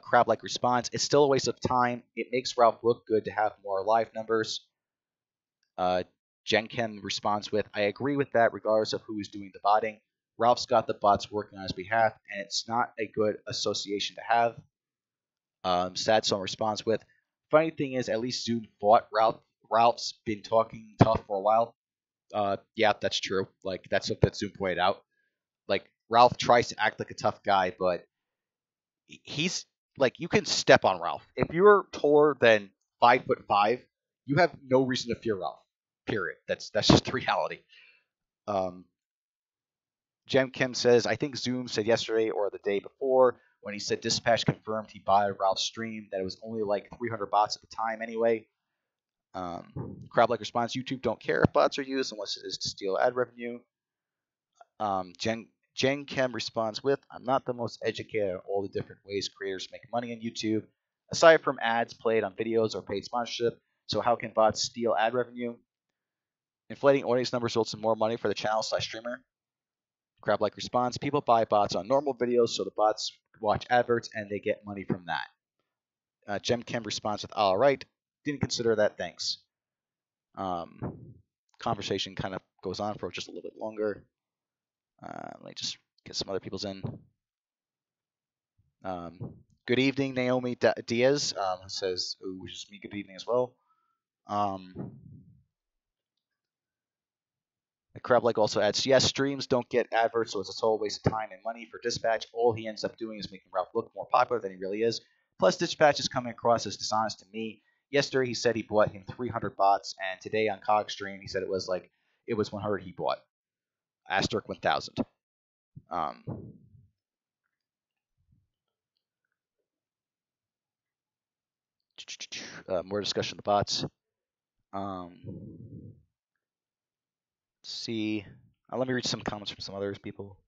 Crab-like response. It's still a waste of time. It makes Ralph look good to have more live numbers. Jenkin responds with, I agree with that regardless of who is doing the botting. Ralph's got the bots working on his behalf, and it's not a good association to have. Sad Song responds with, funny thing is, at least Zoom fought Ralph. Ralph's been talking tough for a while. Yeah, that's true. Like, that's something that Zoom pointed out. Like, Ralph tries to act like a tough guy, but he's, like, you can step on Ralph. If you're taller than 5'5", you have no reason to fear Ralph. Period. That's just the reality. Jem Kim says, I think Zoom said yesterday or the day before when he said Dispatch confirmed he bought Ralph's stream that it was only like 300 bots at the time anyway. Crab-like response, YouTube don't care if bots are used unless it is to steal ad revenue. Jen Kim responds with, I'm not the most educated on all the different ways creators make money on YouTube, aside from ads played on videos or paid sponsorship, so how can bots steal ad revenue? Inflating audience numbers results in more money for the channel/streamer. Crab-like response, people buy bots on normal videos, so the bots watch adverts and they get money from that. Jem Kim responds with, all right, didn't consider that, thanks. Conversation kind of goes on for just a little bit longer. Let me just get some other people's in. Good evening, Naomi Diaz, who says, who wishes me good evening as well. Crab-like also adds, yes, streams don't get adverts, so it's a total waste of time and money for Dispatch. All he ends up doing is making Ralph look more popular than he really is. Plus, Dispatch is coming across as dishonest to me. Yesterday, he said he bought him 300 bots, and today on Cog Stream, he said it was 100 he bought. Asterisk 1000. More discussion of the bots. Let's see. Let me read some comments from some other people.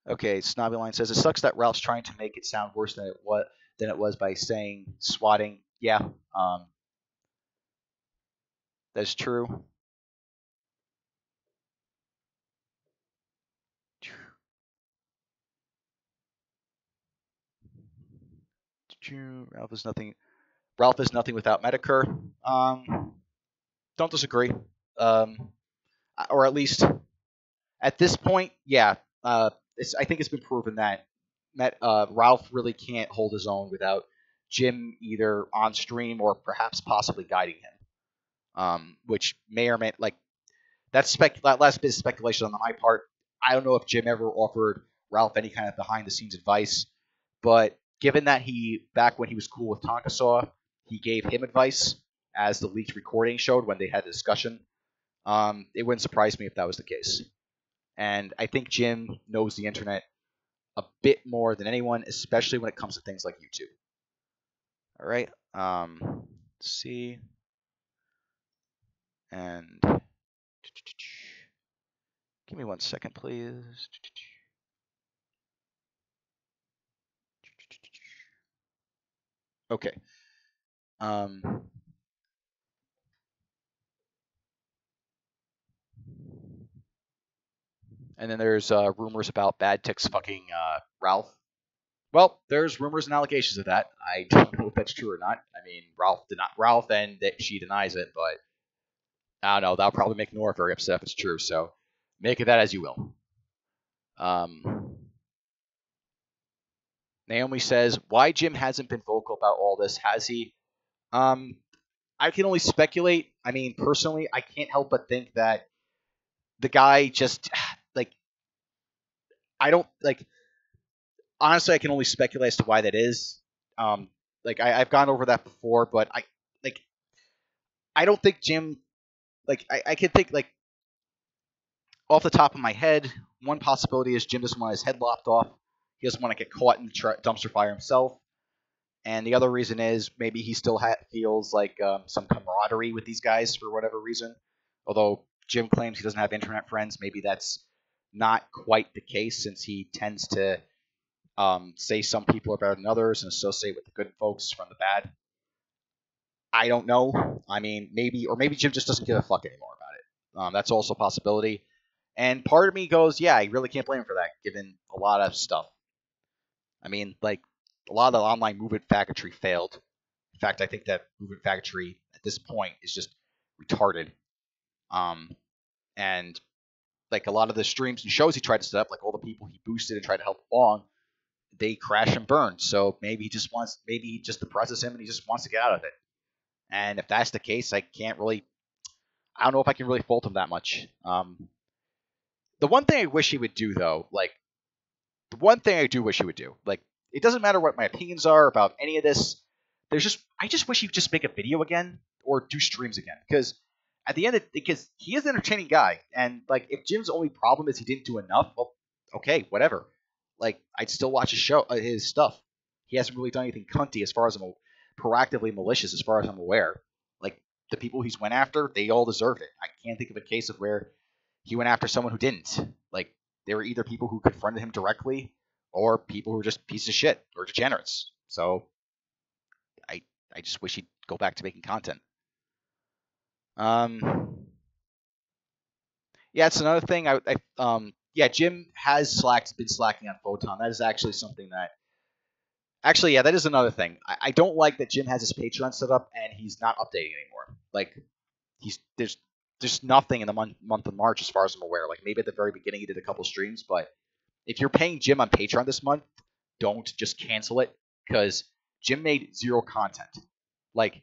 Okay, Snobbyline says, it sucks that Ralph's trying to make it sound worse than it was by saying swatting. Yeah, that's true. Ralph is nothing without Medicare. Don't disagree. Or at least at this point, yeah. I think it's been proven that Ralph really can't hold his own without Jim either on stream or perhaps possibly guiding him. Which may or may that last bit of speculation on my part. I don't know if Jim ever offered Ralph any kind of behind the scenes advice, but given that back when he was cool with Tonka Saw, he gave him advice, as the leaked recording showed when they had a discussion. It wouldn't surprise me if that was the case. And I think Jim knows the internet a bit more than anyone, especially when it comes to things like YouTube. All right. Let's see. And give me 1 second, please. Okay. And then there's rumors about Bad Ticks fucking Ralph. Well, there's rumors and allegations of that. I don't know if that's true or not. I mean, Ralph, and that she denies it, but I don't know. That'll probably make Nora very upset if it's true. So make of that as you will. Naomi says, why Jim hasn't been vocal about all this? Has he? I can only speculate. I mean, personally, I can't help but think that the guy just I don't honestly, I can only speculate as to why that is. I've gone over that before, but I don't think Jim. I can think off the top of my head, one possibility is Jim doesn't want his head lopped off. He doesn't want to get caught in the dumpster fire himself. And the other reason is maybe he still feels some camaraderie with these guys for whatever reason. Although Jim claims he doesn't have internet friends, maybe that's not quite the case since he tends to say some people are better than others and associate with the good folks from the bad. I don't know. I mean, maybe Jim just doesn't give a fuck anymore about it. That's also a possibility. And part of me goes, yeah, I really can't blame him for that, given a lot of stuff. I mean, a lot of the online movement faggotry failed. In fact, I think that movement faggotry at this point is just retarded. And like a lot of the streams and shows he tried to set up, like all the people he boosted and tried to help along, they crash and burn. So maybe he just depresses him and he just wants to get out of it. And if that's the case, I don't know if I can really fault him that much. The one thing I wish he would do, though, it doesn't matter what my opinions are about any of this. I just wish he'd just make a video again or do streams again. Because at the end, because he is an entertaining guy, and like if Jim's only problem is he didn't do enough, well, okay, whatever. Like I'd still watch his stuff. He hasn't really done anything cunty as far as I'm proactively malicious as far as I'm aware. Like the people he's went after, they all deserved it. I can't think of a case of where he went after someone who didn't. Like they were either people who confronted him directly or people who were just pieces of shit or degenerates. So I just wish he'd go back to making content. Yeah, it's another thing. Jim has been slacking on Photon. That is actually something that. Actually, yeah, that is another thing. I don't like that Jim has his Patreon set up and he's not updating anymore. Like, there's nothing in the month of March as far as I'm aware. Like maybe at the very beginning he did a couple streams, but if you're paying Jim on Patreon this month, don't just cancel it because Jim made zero content. Like,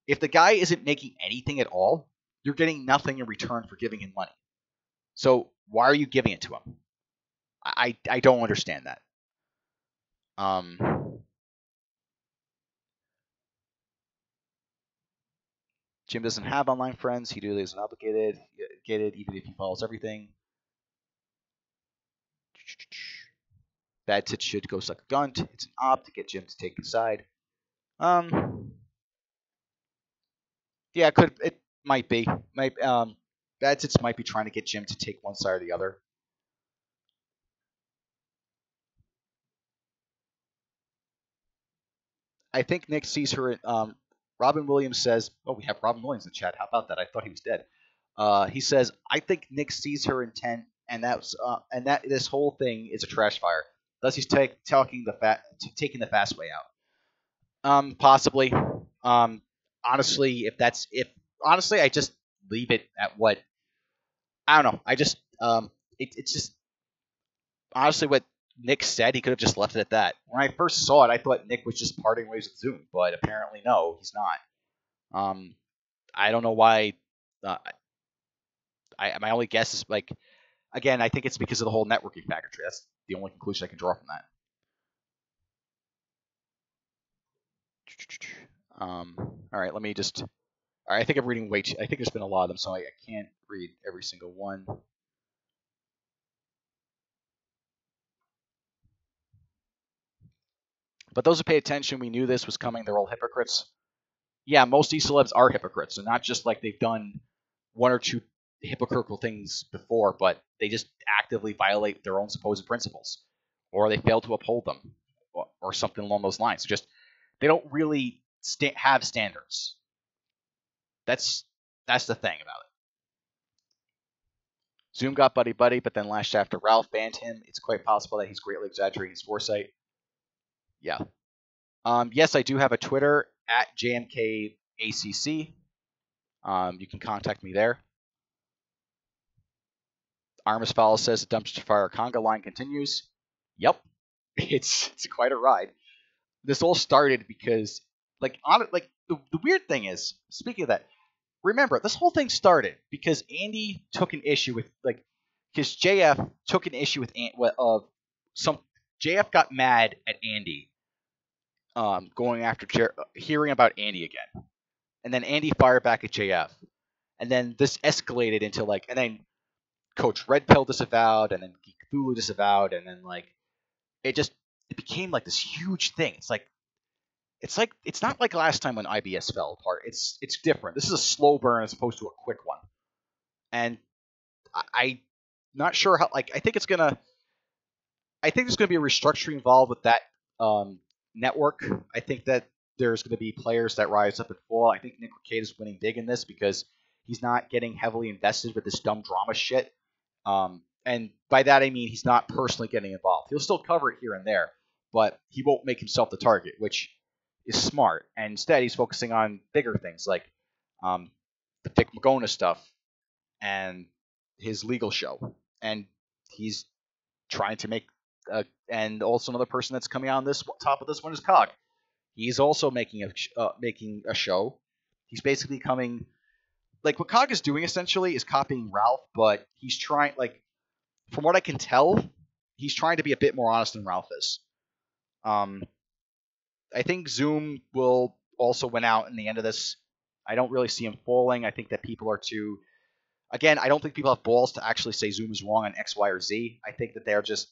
if the guy isn't making anything at all, you're getting nothing in return for giving him money. So why are you giving it to him? I don't understand that. Jim doesn't have online friends. He really isn't obligated, even if he follows everything. Bad Tits should go suck a gunt. It's an op to get Jim to take his side. Yeah, it might be. Bad Tits might be trying to get Jim to take one side or the other. I think Nick sees her. Robin Williams says, "Oh, we have Robin Williams in the chat. How about that? I thought he was dead." He says, "I think Nick sees her intent, and that this whole thing is a trash fire. Thus, he's taking the fast way out. Possibly. Honestly, honestly, I just leave it at what I don't know. I just it's just honestly what Nick said. He could have just left it at that. When I first saw it, I thought Nick was just parting ways with Zoom, but apparently no, he's not. I don't know why. My only guess is like, again, I think it's because of the whole networking factor. That's the only conclusion I can draw from that. All right, let me just. All right, I think I'm reading way too. I think there's been a lot of them, so I can't read every single one. But those who pay attention, we knew this was coming. They're all hypocrites. Yeah, most e-celebs are hypocrites, and not just like they've done one or two hypocritical things before, but they just actively violate their own supposed principles, or they fail to uphold them, or something along those lines. Just they don't really have standards. That's the thing about it. Zoom got buddy, but then lashed after Ralph banned him. It's quite possible that he's greatly exaggerating his foresight. Yeah. Yes, I do have a Twitter at JMKACC. You can contact me there. Armas Follow says the dumpster fire conga line continues. Yep, it's quite a ride. This all started because, the weird thing is, speaking of that, remember this whole thing started because Andy took an issue with because JF took an issue with JF got mad at Andy, going after hearing about Andy again, and then Andy fired back at JF, and then this escalated into and then Coach Red Pill disavowed, and then Geek Cthulhu disavowed, and then it became this huge thing. It's not like last time when IBS fell apart. It's different. This is a slow burn as opposed to a quick one, and I'm not sure how. I think there's gonna be a restructuring involved with that network. I think that there's going to be players that rise up and fall. I think Nick Rekieta is winning big in this because he's not getting heavily invested with this dumb drama shit. And by that I mean he's not personally getting involved. He'll still cover it here and there, but he won't make himself the target, which is smart. And instead he's focusing on bigger things like the Vic Magona stuff and his legal show, and he's trying to make. And also another person that's coming out on this top of this one is Cog. He's also making a show. He's basically coming. Like what Cog is doing essentially is copying Ralph, but he's trying, like, from what I can tell, he's trying to be a bit more honest than Ralph is. I think Zoom will also win out in the end of this. I don't really see him falling. I think that people are too. Again, I don't think people have balls to actually say Zoom is wrong on X, Y, or Z. I think that they're just,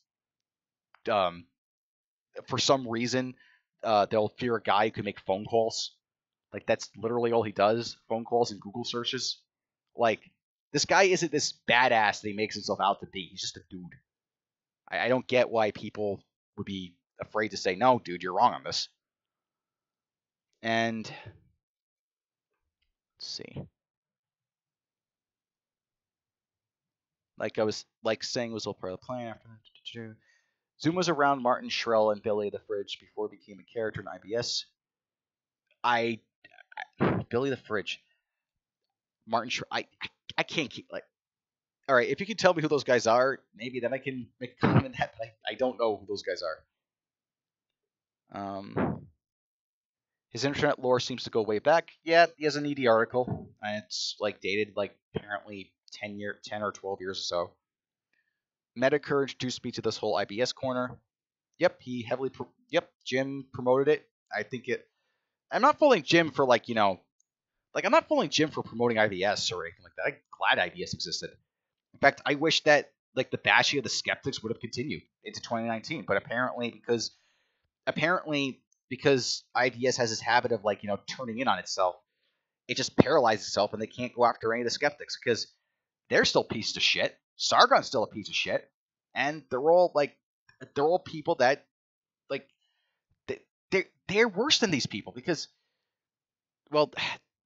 for some reason, they'll fear a guy who can make phone calls. Like, that's literally all he does, phone calls and Google searches. Like, this guy isn't this badass that he makes himself out to be. He's just a dude. I don't get why people would be afraid to say, no, dude, you're wrong on this. And let's see. Like I was saying, was all part of the plan after. Zoom was around Martin Shrell and Billy the Fridge before he became a character in IBS. Billy the Fridge, Martin Shrell. I can't keep like. All right, if you can tell me who those guys are, maybe then I can make a comment on that. But I don't know who those guys are. His internet lore seems to go way back. Yeah, he has an ED article, and it's like dated like apparently 10 or 12 years or so. Medicare introduced me to this whole IBS corner. Yep, he heavily. Jim promoted it. I think it. I'm not fooling Jim for I'm not fooling Jim for promoting IBS or anything like that. I'm glad IBS existed. In fact, I wish that like the bashing of the skeptics would have continued into 2019, but apparently because IBS has this habit of turning in on itself, it just paralyzes itself, and they can't go after any of the skeptics because they're still pieces of shit. Sargon's still a piece of shit, and they're all people that they're worse than these people because, well,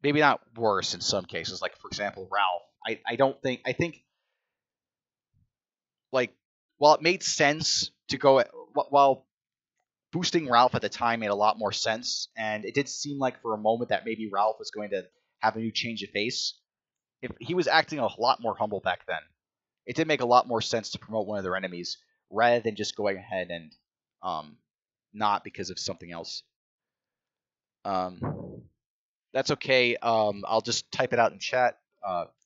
maybe not worse in some cases. Like for example, Ralph. I think while it made sense to go while boosting Ralph at the time made a lot more sense, and it did seem like for a moment that maybe Ralph was going to have a new change of face. If he was acting a lot more humble back then, it did make a lot more sense to promote one of their enemies rather than just going ahead and not because of something else. That's okay. I'll just type it out in chat.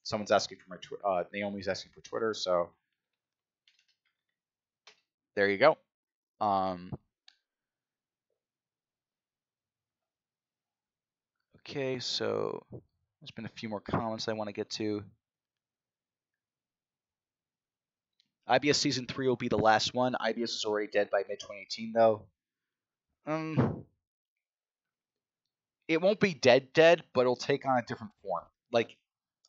Someone's asking for my Naomi's asking for Twitter, so there you go. Okay, so there's been a few more comments I want to get to. IBS Season 3 will be the last one. IBS is already dead by mid-2018, though. It won't be dead, but it'll take on a different form. Like,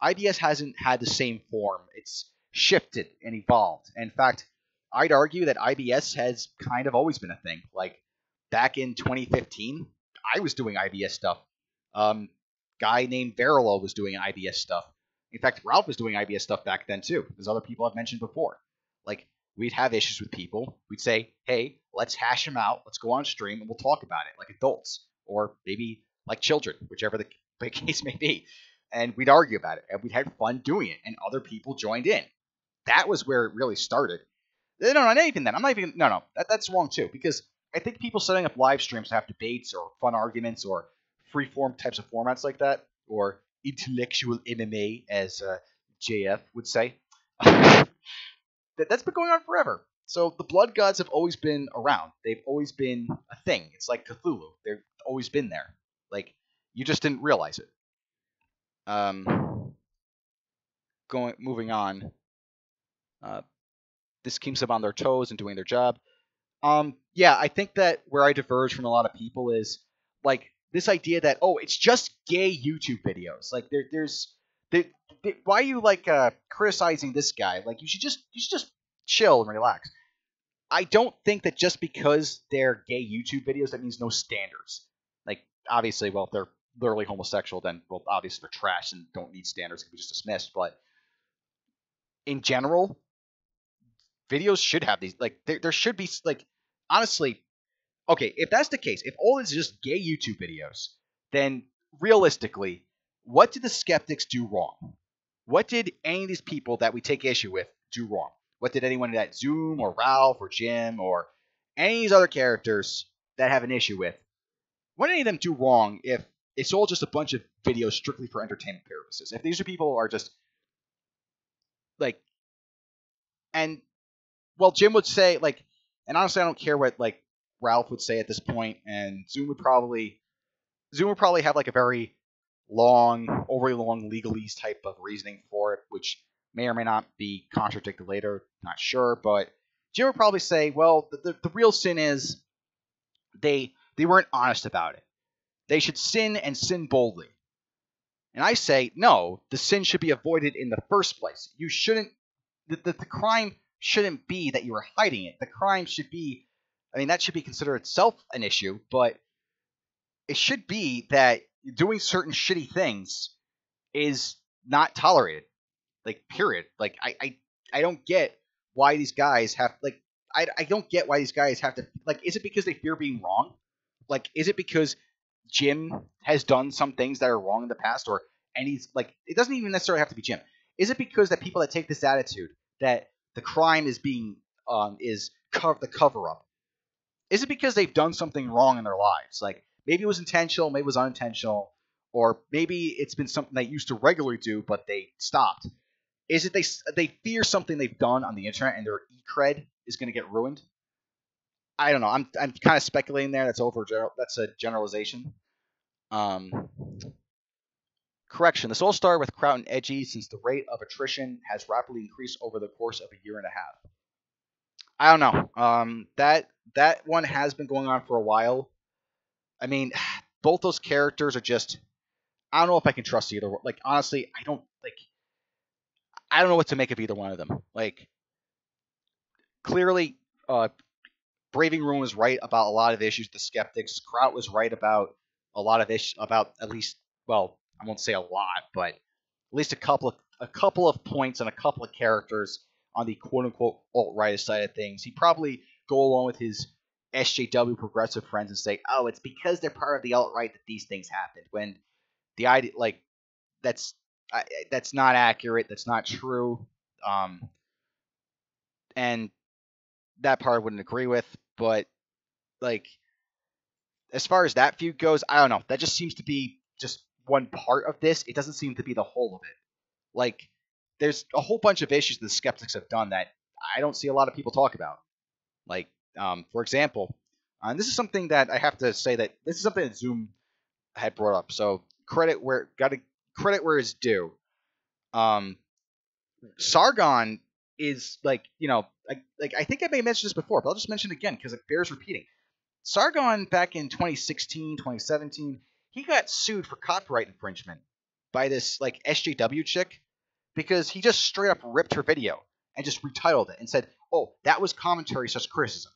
IBS hasn't had the same form. It's shifted and evolved. In fact, I'd argue that IBS has kind of always been a thing. Like, back in 2015, I was doing IBS stuff. Guy named Verilo was doing IBS stuff. In fact, Ralph was doing IBS stuff back then, too, as other people I've mentioned before. Like, we'd have issues with people. We'd say, hey, let's hash them out. Let's go on stream, and we'll talk about it like adults. Or maybe like children, whichever the case may be. And we'd argue about it, and we'd have fun doing it, and other people joined in. That was where it really started. No, not even that. I'm not even... No, that's wrong, too, because I think people setting up live streams to have debates or fun arguments or free-form types of formats like that, or intellectual MMA, as JF would say, that's been going on forever. So the Blood Gods have always been around. They've always been a thing. It's like Cthulhu. They've always been there. Like, you just didn't realize it. Moving on. This keeps them on their toes and doing their job. Yeah, I think that where I diverge from a lot of people is like this idea that it's just gay YouTube videos. Like why are you criticizing this guy? Like you should just chill and relax. I don't think that just because they're gay YouTube videos that means no standards. Like obviously, well, if they're literally homosexual, then well, obviously they're trash and don't need standards, can be just dismissed. But in general, videos should have these. Like there should be honestly. Okay, if that's the case, if all is just gay YouTube videos, then realistically, what did the skeptics do wrong? What did any of these people that we take issue with do wrong? What did anyone at Zoom or Ralph or Jim or any of these other characters that have an issue with, what did any of them do wrong if it's all just a bunch of videos strictly for entertainment purposes? If these are people who are just like, and well, Jim would say like, and honestly, I don't care what like Ralph would say at this point, and Zoom would probably have like a very long, overly long legalese type of reasoning for it, which may or may not be contradicted later. Not sure, but Jim would probably say, well, the real sin is they weren't honest about it. They should sin and sin boldly. And I say, no, the sin should be avoided in the first place. You shouldn't, the crime shouldn't be that you were hiding it. The crime should be, I mean, that should be considered itself an issue, but it should be that doing certain shitty things is not tolerated. Like, period. Like, I don't get why these guys have, like, I don't get why these guys have to, like, is it because they fear being wrong? Like, is it because Jim has done some things that are wrong in the past, or any, like, it doesn't even necessarily have to be Jim. Is it because that people that take this attitude that the crime is being, the cover up? Is it because they've done something wrong in their lives? Like, maybe it was intentional, maybe it was unintentional, or maybe it's been something they used to regularly do, but they stopped. Is it they fear something they've done on the internet and their e-cred is going to get ruined? I don't know. I'm kind of speculating there. That's a generalization. Correction. This all started with Kraut and Edgy, since the rate of attrition has rapidly increased over the course of a year and a half. I don't know. That one has been going on for a while. I mean, both those characters are just, I don't know if I can trust either. Like, honestly, I don't know what to make of either one of them. Like, clearly, Braving Room was right about a lot of issues. The skeptics, Kraut was right about a lot of issues, about at least, well, I won't say a lot, but at least a couple of points and a couple of characters on the quote unquote alt-right side of things. He'd probably go along with his SJW progressive friends and say, oh, it's because they're part of the alt-right that these things happened. When the idea, like, that's not accurate. That's not true. And that part I wouldn't agree with. But, like, as far as that feud goes, I don't know. That just seems to be just one part of this. It doesn't seem to be the whole of it. Like, there's a whole bunch of issues the skeptics have done that I don't see a lot of people talk about. Like, for example, and this is something that I have to say that this is something that Zoom had brought up. So credit where it's due. Sargon is like, I think I may have mentioned this before, but I'll just mention it again because it bears repeating. Sargon, back in 2016, 2017, he got sued for copyright infringement by this, like, SJW chick because he just straight up ripped her video and just retitled it and said, oh, that was commentary such criticism.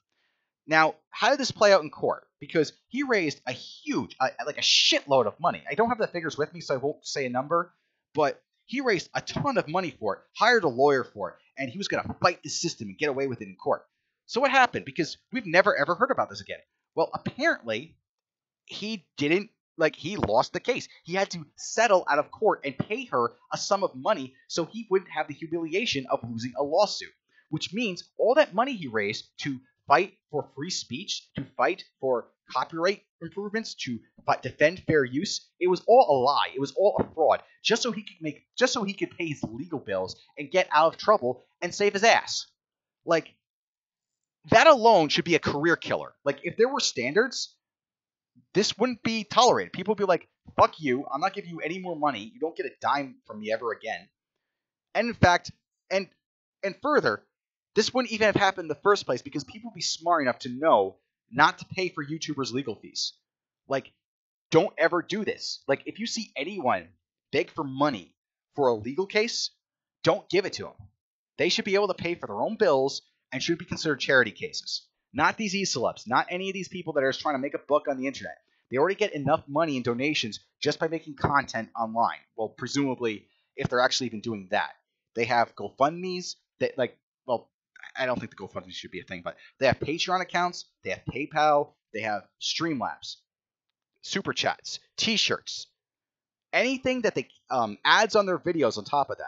Now, how did this play out in court? Because he raised a huge, like a shitload of money. I don't have the figures with me, so I won't say a number, but he raised a ton of money for it, hired a lawyer for it, and he was going to fight the system and get away with it in court. So what happened? Because we've never ever heard about this again. Well, apparently, he didn't, like, he lost the case. He had to settle out of court and pay her a sum of money so he wouldn't have the humiliation of losing a lawsuit, which means all that money he raised to fight for free speech, to fight for copyright improvements, to defend fair use, it was all a lie. It was all a fraud, just so he could pay his legal bills and get out of trouble and save his ass. Like, that alone should be a career killer. Like, if there were standards, this wouldn't be tolerated. People would be like, fuck you, I'm not giving you any more money, you don't get a dime from me ever again. And in fact, and further, this wouldn't even have happened in the first place because people would be smart enough to know not to pay for YouTubers' legal fees. Like, don't ever do this. Like, if you see anyone beg for money for a legal case, don't give it to them. They should be able to pay for their own bills and should be considered charity cases. Not these e-celebs, not any of these people that are just trying to make a buck on the internet. They already get enough money in donations just by making content online. Well, presumably, if they're actually even doing that. They have GoFundMes that, like, well, I don't think the GoFundMe should be a thing, but they have Patreon accounts, they have PayPal, they have Streamlabs, Super Chats, T-shirts. anything that they ads on their videos on top of that.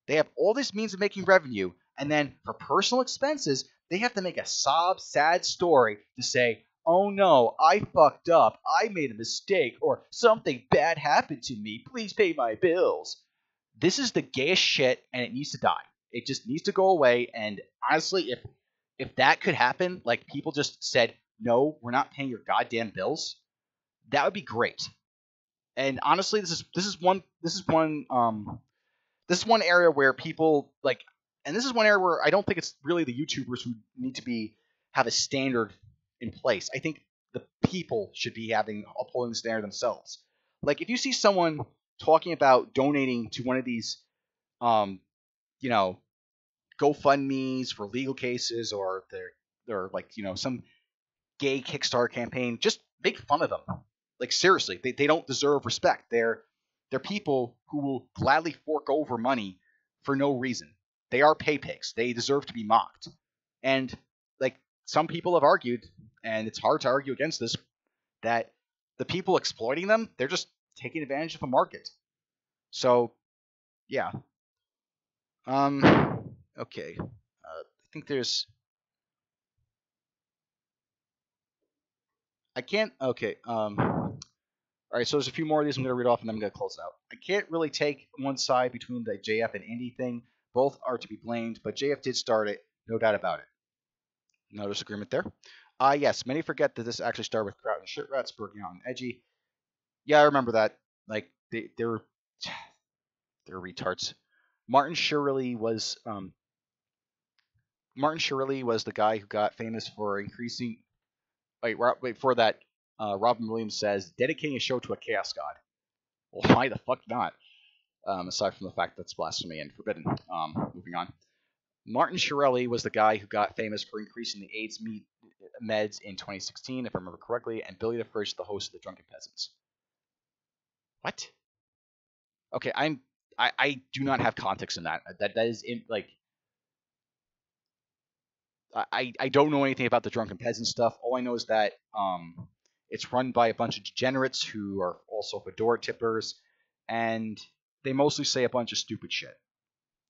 They have all this means of making revenue, and then for personal expenses, they have to make a sad story to say, oh no, I fucked up, I made a mistake, or something bad happened to me, please pay my bills. This is the gayest shit, and it needs to die. It just needs to go away, and honestly, if that could happen, like people just said, no, we're not paying your goddamn bills, that would be great. And honestly, this is one area where people like, and this is one area where I don't think it's really the YouTubers who need to have a standard in place. I think the people should be upholding the standard themselves. Like if you see someone talking about donating to one of these, GoFundMe's for legal cases, or they're like, some gay Kickstarter campaign, just make fun of them. Like seriously, they don't deserve respect. They're people who will gladly fork over money for no reason. They are pay pigs. They deserve to be mocked. And like some people have argued, and it's hard to argue against this, that the people exploiting them, they're just taking advantage of a market. So, yeah. Okay. I think there's. I can't. Okay. All right. So there's a few more of these I'm going to read off, and then I'm going to close out. I can't really take one side between the JF and Andy thing. Both are to be blamed, but JF did start it, no doubt about it. No disagreement there. Yes, many forget that this actually started with Kraut and Shit Rats, Berging out and Edgy. Yeah, I remember that. Like they're retards. Martin Shirley was the guy who got famous for increasing. Wait for that. Robin Williams says dedicating a show to a chaos god. Well, why the fuck not? Aside from the fact that's blasphemy and forbidden. Moving on. Martin Shirelli was the guy who got famous for increasing the AIDS meds in 2016, if I remember correctly, and Billy the First, the host of the Drunken Peasants. What? Okay, I do not have context in that. That is in like. I don't know anything about the Drunken Peasant stuff. All I know is that it's run by a bunch of degenerates who are also fedora tippers, and they mostly say a bunch of stupid shit.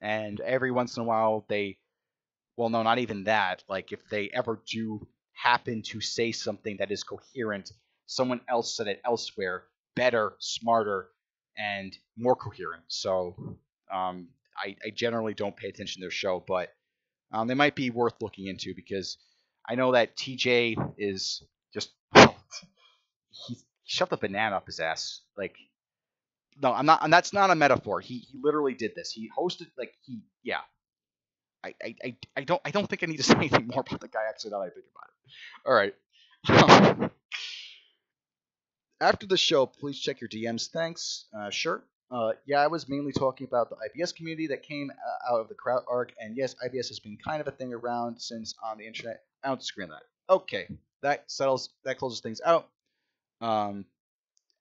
And every once in a while, well, no, not even that. Like, if they ever do happen to say something that is coherent, someone else said it elsewhere, better, smarter, and more coherent. So, I generally don't pay attention to their show, but they might be worth looking into, because I know that TJ is just he shoved a banana up his ass. Like, no, I'm not, and that's not a metaphor. He literally did this. He hosted yeah. I don't think I need to say anything more about the guy actually now that I think about it. All right. After the show, please check your DMs. Thanks. Sure. Yeah, I was mainly talking about the IBS community that came out of the Kraut arc, and yes, IBS has been kind of a thing around since on the internet. I don't disagree on that. Okay, that closes things out.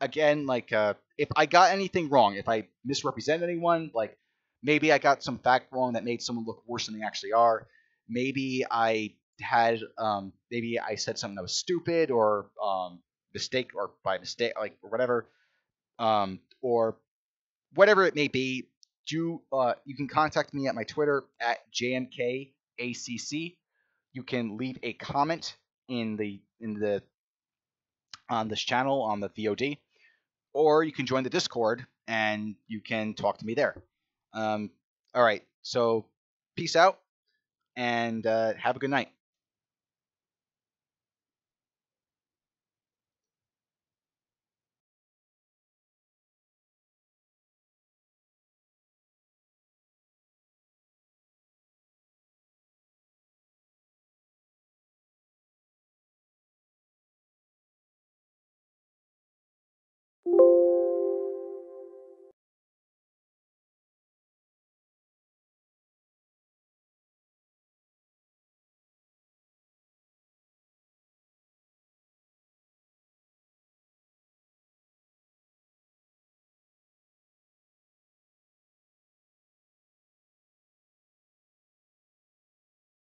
Again, like, if I got anything wrong, if I misrepresent anyone, like, maybe I got some fact wrong that made someone look worse than they actually are. Maybe I said something that was stupid, or mistake, or by mistake, like, or whatever, or whatever it may be. You can contact me at my Twitter at JMKACC. You can leave a comment on this channel on the VOD, or you can join the Discord and you can talk to me there. All right, so peace out, and have a good night.